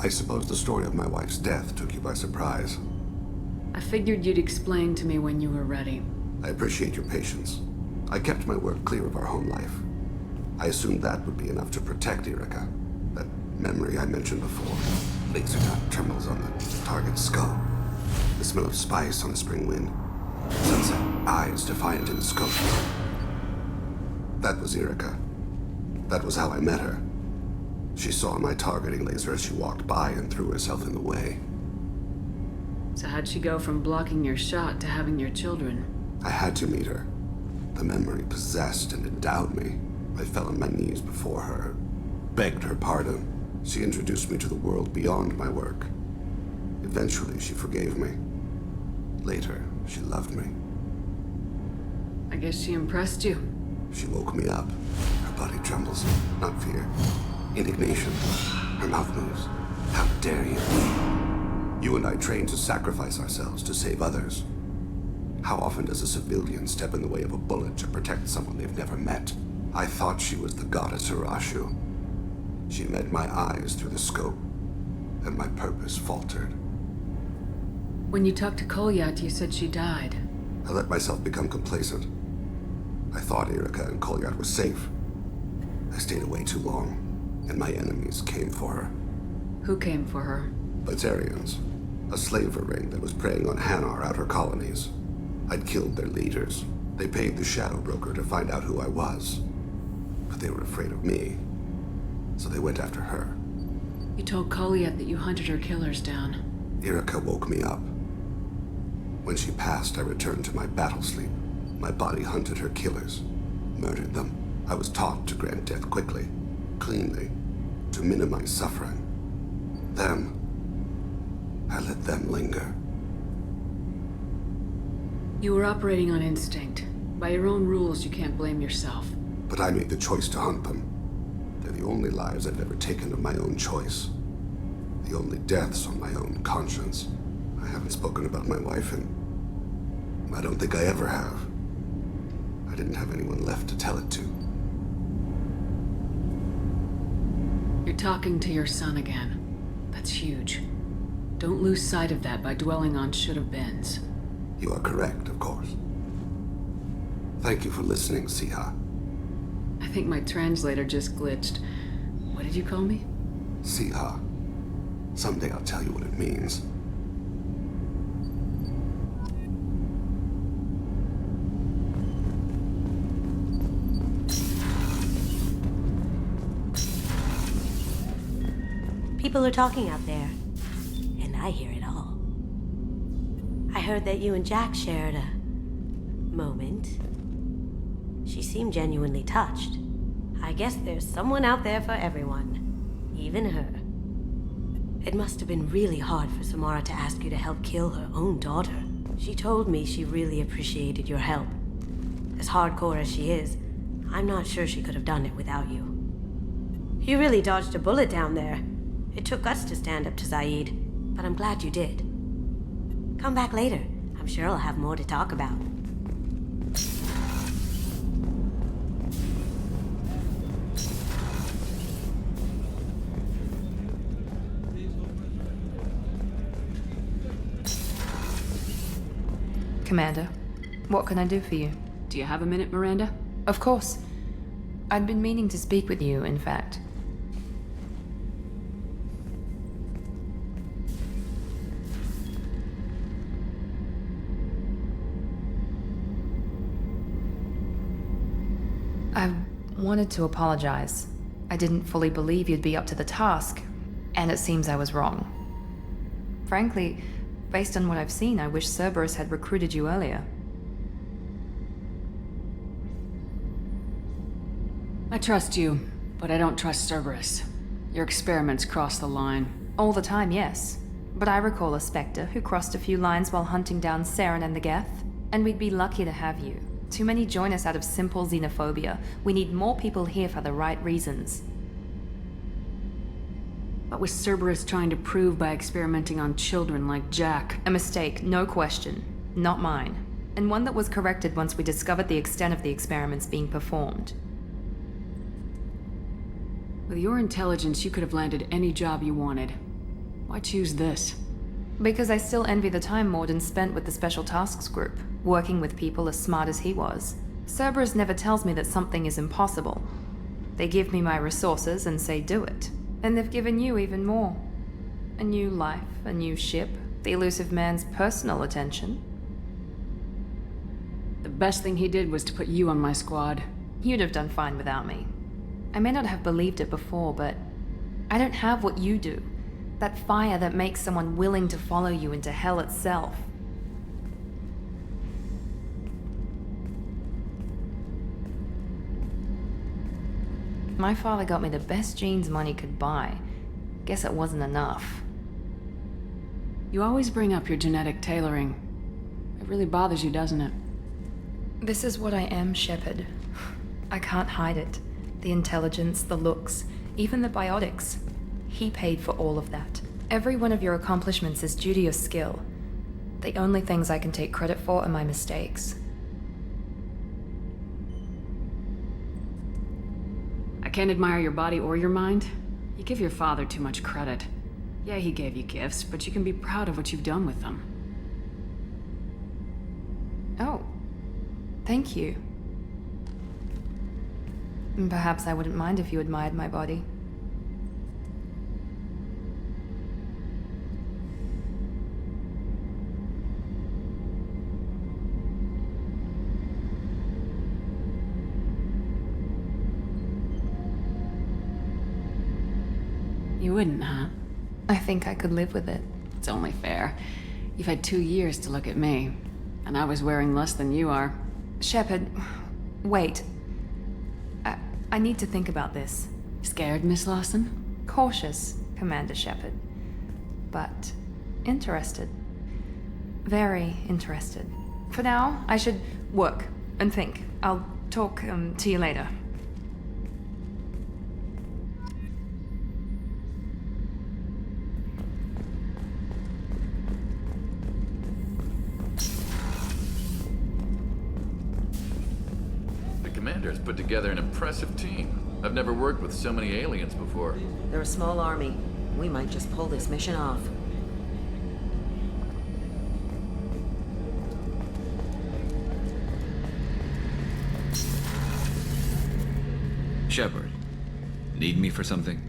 S2: I suppose the story of my wife's death took you by surprise.
S14: I figured you'd explain to me when you were ready.
S2: I appreciate your patience. I kept my work clear of our home life. I assumed that would be enough to protect Erica. That memory I mentioned before. Laser dot terminals on the target's skull. The smell of spice on the spring wind. Sunset eyes defiant in the scope. That was Erica. That was how I met her. She saw my targeting laser as she walked by and threw herself in the way.
S14: So how'd she go from blocking your shot to having your children?
S2: I had to meet her. The memory possessed and endowed me. I fell on my knees before her, begged her pardon. She introduced me to the world beyond my work. Eventually, she forgave me. Later, she loved me.
S14: I guess she impressed you.
S2: She woke me up. Her body trembles. Not fear. Indignation. Her mouth moves. How dare you? You and I trained to sacrifice ourselves to save others. How often does a civilian step in the way of a bullet to protect someone they've never met? I thought she was the goddess Hirashu. She met my eyes through the scope, and my purpose faltered.
S14: When you talked to Kolyat, you said she died.
S2: I let myself become complacent. I thought Erica and Kolyat were safe. I stayed away too long, and my enemies came for her.
S14: Who came for her?
S2: Batarians. A slaver ring that was preying on Hanar outer colonies. I'd killed their leaders. They paid the shadow broker to find out who I was. But they were afraid of me, so they went after her.
S14: You told Kolyat that you hunted her killers down.
S2: Erica woke me up. When she passed, I returned to my battle sleep. My body hunted her killers, murdered them. I was taught to grant death quickly, cleanly, to minimize suffering. Them, I let them linger.
S14: You were operating on instinct. By your own rules, you can't blame yourself.
S2: But I made the choice to hunt them. They're the only lives I've ever taken of my own choice. The only deaths on my own conscience. I haven't spoken about my wife, and I don't think I ever have. I didn't have anyone left to tell it to.
S14: You're talking to your son again. That's huge. Don't lose sight of that by dwelling on should-have-beens.
S2: You are correct, of course. Thank you for listening, Siha.
S14: I think my translator just glitched. What did you call me?
S2: See, huh? Someday I'll tell you what it means.
S4: People are talking out there, and I hear it all. I heard that you and Jack shared a moment. She seemed genuinely touched. I guess there's someone out there for everyone, even her. It must have been really hard for Samara to ask you to help kill her own daughter. She told me she really appreciated your help. As hardcore as she is, I'm not sure she could have done it without you. You really dodged a bullet down there. It took guts to stand up to Zaid, but I'm glad you did. Come back later. I'm sure I'll have more to talk about.
S9: Commander, what can I do for you?
S14: Do you have a minute, Miranda?
S9: Of course. I'd been meaning to speak with you, in fact. I wanted to apologize. I didn't fully believe you'd be up to the task, and it seems I was wrong. Frankly, based on what I've seen, I wish Cerberus had recruited you earlier.
S14: I trust you, but I don't trust Cerberus. Your experiments cross the line.
S9: All the time, yes. But I recall a Spectre who crossed a few lines while hunting down Saren and the Geth, and we'd be lucky to have you. Too many join us out of simple xenophobia. We need more people here for the right reasons.
S14: What was Cerberus trying to prove by experimenting on children like Jack?
S9: A mistake, no question. Not mine. And one that was corrected once we discovered the extent of the experiments being performed.
S14: With your intelligence, you could have landed any job you wanted. Why choose this?
S9: Because I still envy the time Morden spent with the Special Tasks Group, working with people as smart as he was. Cerberus never tells me that something is impossible. They give me my resources and say do it. And they've given you even more. A new life, a new ship, the elusive man's personal attention.
S14: The best thing he did was to put you on my squad.
S9: You'd have done fine without me. I may not have believed it before, but I don't have what you do. That fire that makes someone willing to follow you into hell itself. My father got me the best genes money could buy. Guess it wasn't enough.
S14: You always bring up your genetic tailoring. It really bothers you, doesn't it?
S9: This is what I am, Shepard. I can't hide it. The intelligence, the looks, even the biotics. He paid for all of that. Every one of your accomplishments is due to your skill. The only things I can take credit for are my mistakes.
S14: I can't admire your body or your mind. You give your father too much credit. Yeah, he gave you gifts, but you can be proud of what you've done with them.
S9: Oh, thank you. Perhaps I wouldn't mind if you admired my body.
S14: You wouldn't, huh?
S9: I think I could live with it.
S14: It's only fair. You've had 2 years to look at me, and I was wearing less than you are.
S9: Shepard, wait. I need to think about this.
S14: Scared, Miss Lawson?
S9: Cautious, Commander Shepard. But interested. Very interested. For now, I should work and think. I'll talk to you later.
S22: Commander's put together an impressive team. I've never worked with so many aliens before.
S10: They're a small army. We might just pull this mission off.
S23: Shepard, need me for something?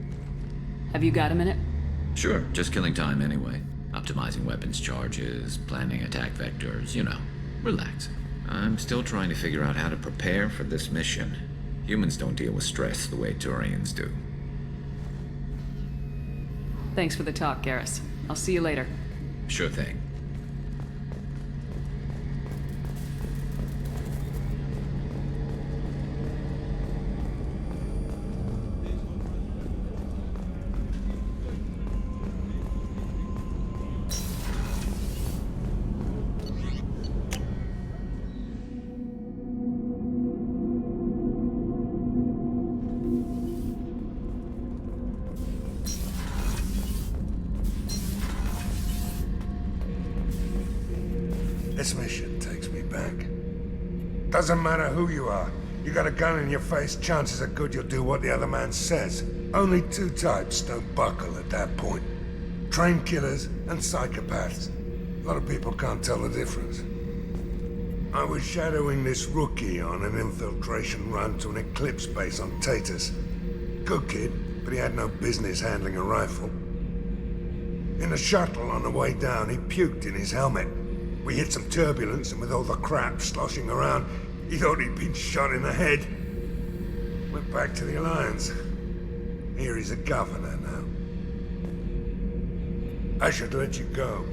S14: Have you got a minute?
S6: Sure, just killing time anyway. Optimizing weapons charges, planning attack vectors, you know. Relax. I'm still trying to figure out how to prepare for this mission. Humans don't deal with stress the way Turians do.
S14: Thanks for the talk, Garrus. I'll see you later.
S6: Sure thing.
S8: This mission takes me back. Doesn't matter who you are. You got a gun in your face, chances are good you'll do what the other man says. Only two types don't buckle at that point. Trained killers and psychopaths. A lot of people can't tell the difference. I was shadowing this rookie on an infiltration run to an Eclipse base on Tatus. Good kid, but he had no business handling a rifle. In the shuttle on the way down, he puked in his helmet. We hit some turbulence, and with all the crap sloshing around, he thought he'd been shot in the head. Went back to the Alliance. Here he's a governor now. I should let you go.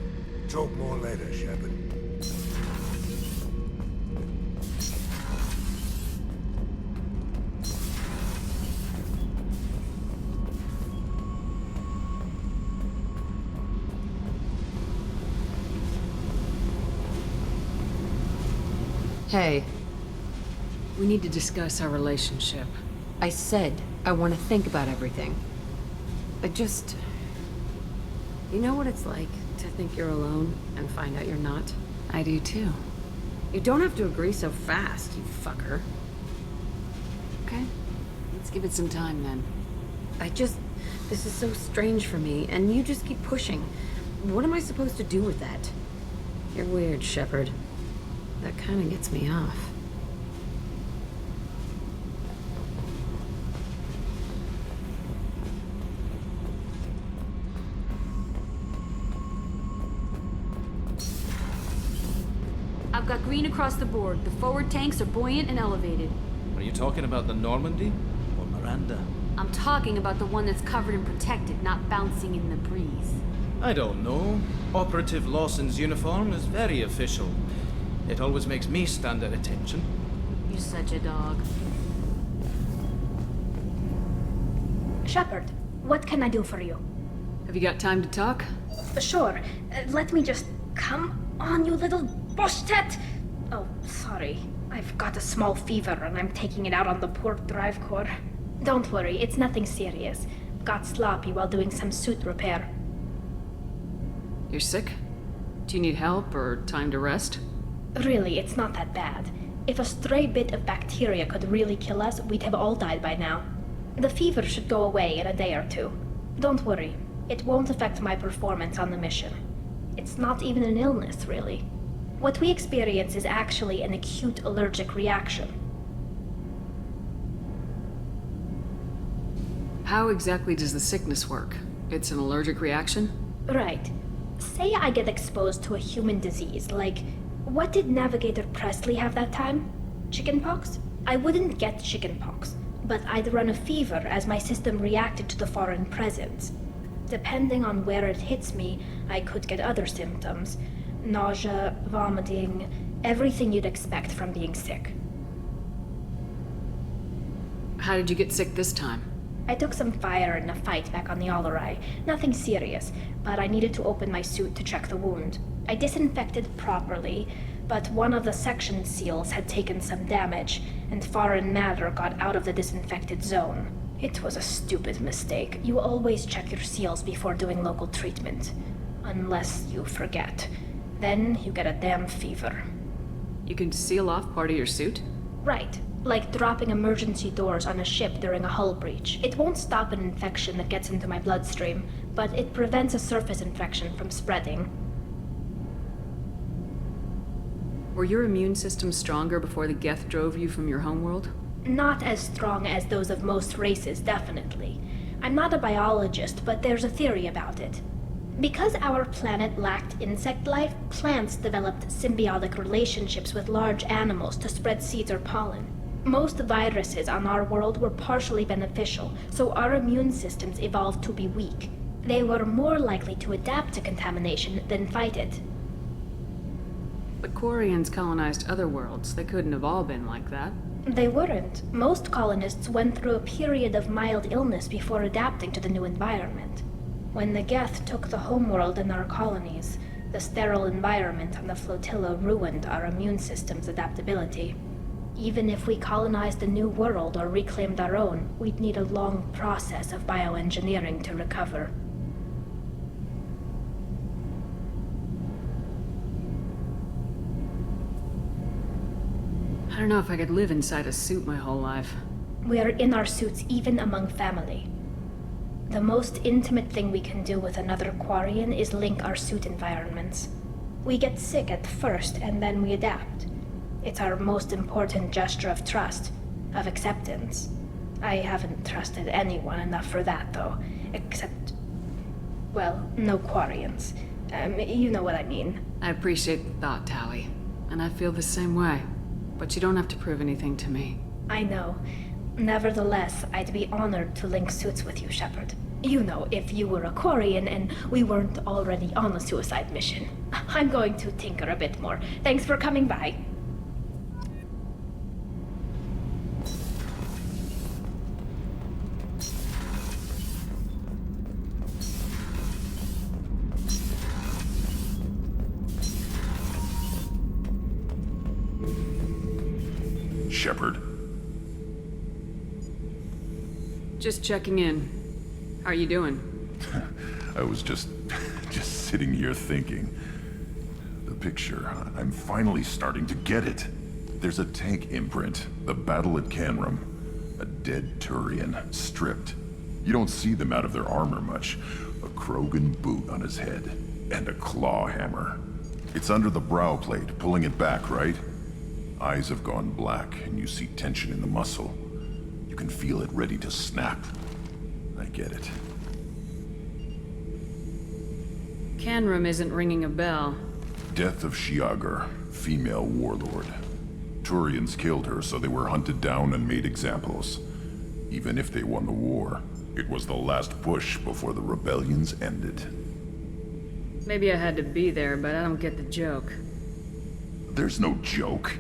S8: Talk more later, Shepard.
S14: Hey. We need to discuss our relationship. I said I want to think about everything. You know what it's like to think you're alone and find out you're not? I do too. You don't have to agree so fast, you fucker. Okay, let's give it some time then. This is so strange for me, and you just keep pushing. What am I supposed to do with that? You're weird, Shepard. That kind of gets me off.
S23: I've got green across the board. The forward tanks are buoyant and elevated.
S24: Are you talking about the Normandy or Miranda?
S23: I'm talking about the one that's covered and protected, not bouncing in the breeze.
S24: I don't know. Operative Lawson's uniform is very official. It always makes me stand at attention.
S23: You're such a dog.
S15: Shepard, what can I do for you?
S14: Have you got time to talk?
S15: Sure. Let me just... Come on, you little bush-tat! Oh, sorry. I've got a small fever and I'm taking it out on the poor drive core. Don't worry, it's nothing serious. Got sloppy while doing some suit repair.
S14: You're sick? Do you need help or time to rest?
S15: Really, it's not that bad. If a stray bit of bacteria could really kill us, we'd have all died by now. The fever should go away in a day or two. Don't worry, it won't affect my performance on the mission. It's not even an illness, really. What we experience is actually an acute allergic reaction.
S14: How exactly does the sickness work? It's an allergic reaction?
S15: Right. Say I get exposed to a human disease, like... What did Navigator Presley have that time? Chickenpox? I wouldn't get chickenpox, but I'd run a fever as my system reacted to the foreign presence. Depending on where it hits me, I could get other symptoms. Nausea, vomiting, everything you'd expect from being sick.
S14: How did you get sick this time?
S15: I took some fire in a fight back on the Allerai. Nothing serious, but I needed to open my suit to check the wound. I disinfected properly, but one of the section seals had taken some damage, and foreign matter got out of the disinfected zone. It was a stupid mistake. You always check your seals before doing local treatment. Unless you forget. Then you get a damn fever.
S14: You can seal off part of your suit?
S15: Right. Like dropping emergency doors on a ship during a hull breach. It won't stop an infection that gets into my bloodstream, but it prevents a surface infection from spreading.
S14: Were your immune system stronger before the Geth drove you from your homeworld?
S15: Not as strong as those of most races, definitely. I'm not a biologist, but there's a theory about it. Because our planet lacked insect life, plants developed symbiotic relationships with large animals to spread seeds or pollen. Most viruses on our world were partially beneficial, so our immune systems evolved to be weak. They were more likely to adapt to contamination than fight it.
S14: But Quarians colonized other worlds. They couldn't have all been like that.
S15: They weren't. Most colonists went through a period of mild illness before adapting to the new environment. When the Geth took the homeworld in our colonies, the sterile environment on the flotilla ruined our immune system's adaptability. Even if we colonized a new world or reclaimed our own, we'd need a long process of bioengineering to recover.
S14: I don't know if I could live inside a suit my whole life.
S15: We are in our suits even among family. The most intimate thing we can do with another Quarian is link our suit environments. We get sick at first, and then we adapt. It's our most important gesture of trust, of acceptance. I haven't trusted anyone enough for that, though. Except, well, no Quarians. You know what I mean.
S14: I appreciate the thought, Tally. And I feel the same way. But you don't have to prove anything to me.
S15: I know. Nevertheless, I'd be honored to link suits with you, Shepard. You know, if you were a Quarian and we weren't already on a suicide mission. I'm going to tinker a bit more. Thanks for coming by.
S3: Shepard.
S14: Just checking in. How are you doing?
S3: I was just sitting here thinking. The picture, I'm finally starting to get it. There's a tank imprint, the battle at Canrum. A dead Turian, stripped. You don't see them out of their armor much. A Krogan boot on his head, and a claw hammer. It's under the brow plate, pulling it back, right? Eyes have gone black, and you see tension in the muscle. You can feel it ready to snap. I get it.
S14: Canrum isn't ringing a bell.
S3: Death of Shiagar, female warlord. Turians killed her, so they were hunted down and made examples. Even if they won the war, it was the last push before the rebellions ended.
S14: Maybe I had to be there, but I don't get the joke.
S3: There's no joke.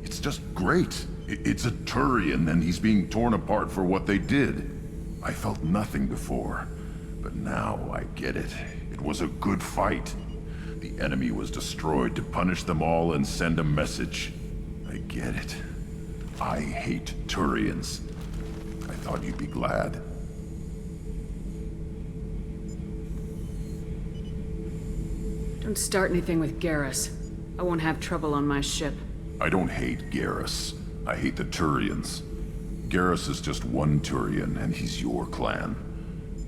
S3: It's just great. It's a Turian, and he's being torn apart for what they did. I felt nothing before, but now I get it. It was a good fight. The enemy was destroyed to punish them all and send a message. I get it. I hate Turians. I thought you'd be glad.
S14: Don't start anything with Garrus. I won't have trouble on my ship.
S3: I don't hate Garrus. I hate the Turians. Garrus is just one Turian, and he's your clan.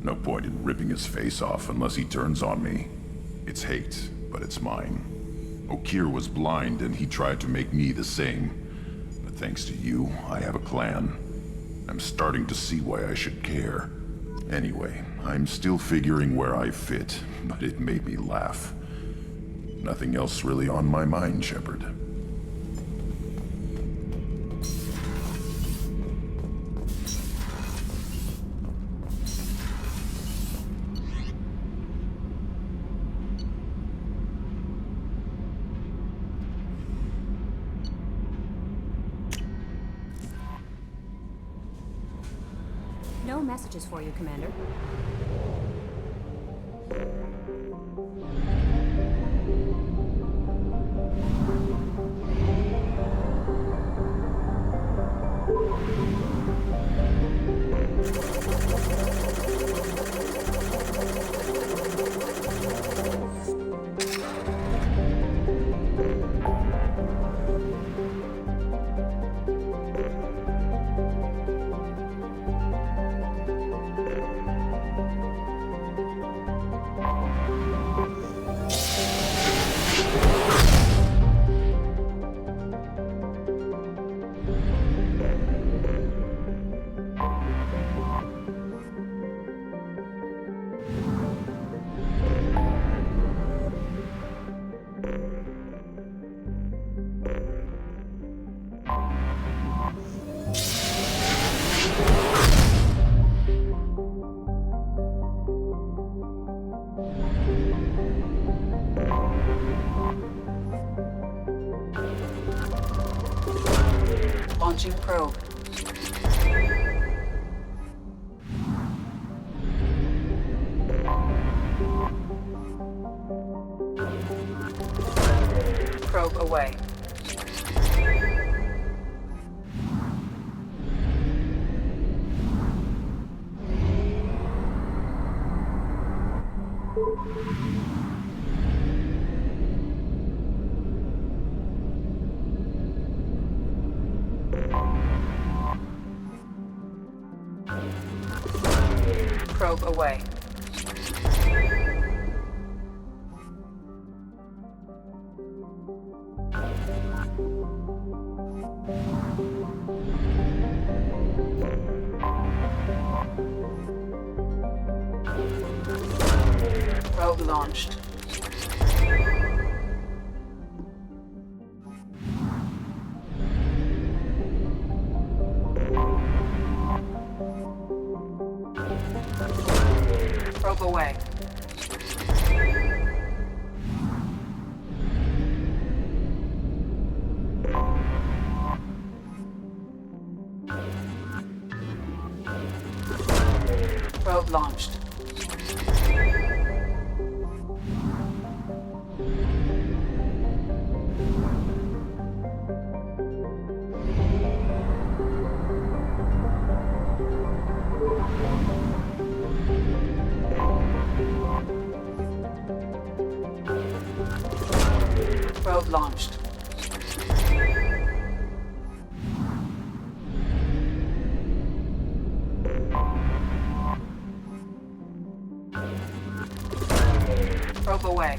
S3: No point in ripping his face off unless he turns on me. It's hate, but it's mine. Okir was blind, and he tried to make me the same. But thanks to you, I have a clan. I'm starting to see why I should care. Anyway, I'm still figuring where I fit, but it made me laugh. Nothing else really on my mind, Shepard.
S5: No messages for you, Commander.
S1: Launching probe. Probe away. Probe away. Probe launched. Probe away. Probe launched. Probe launched. Probe away.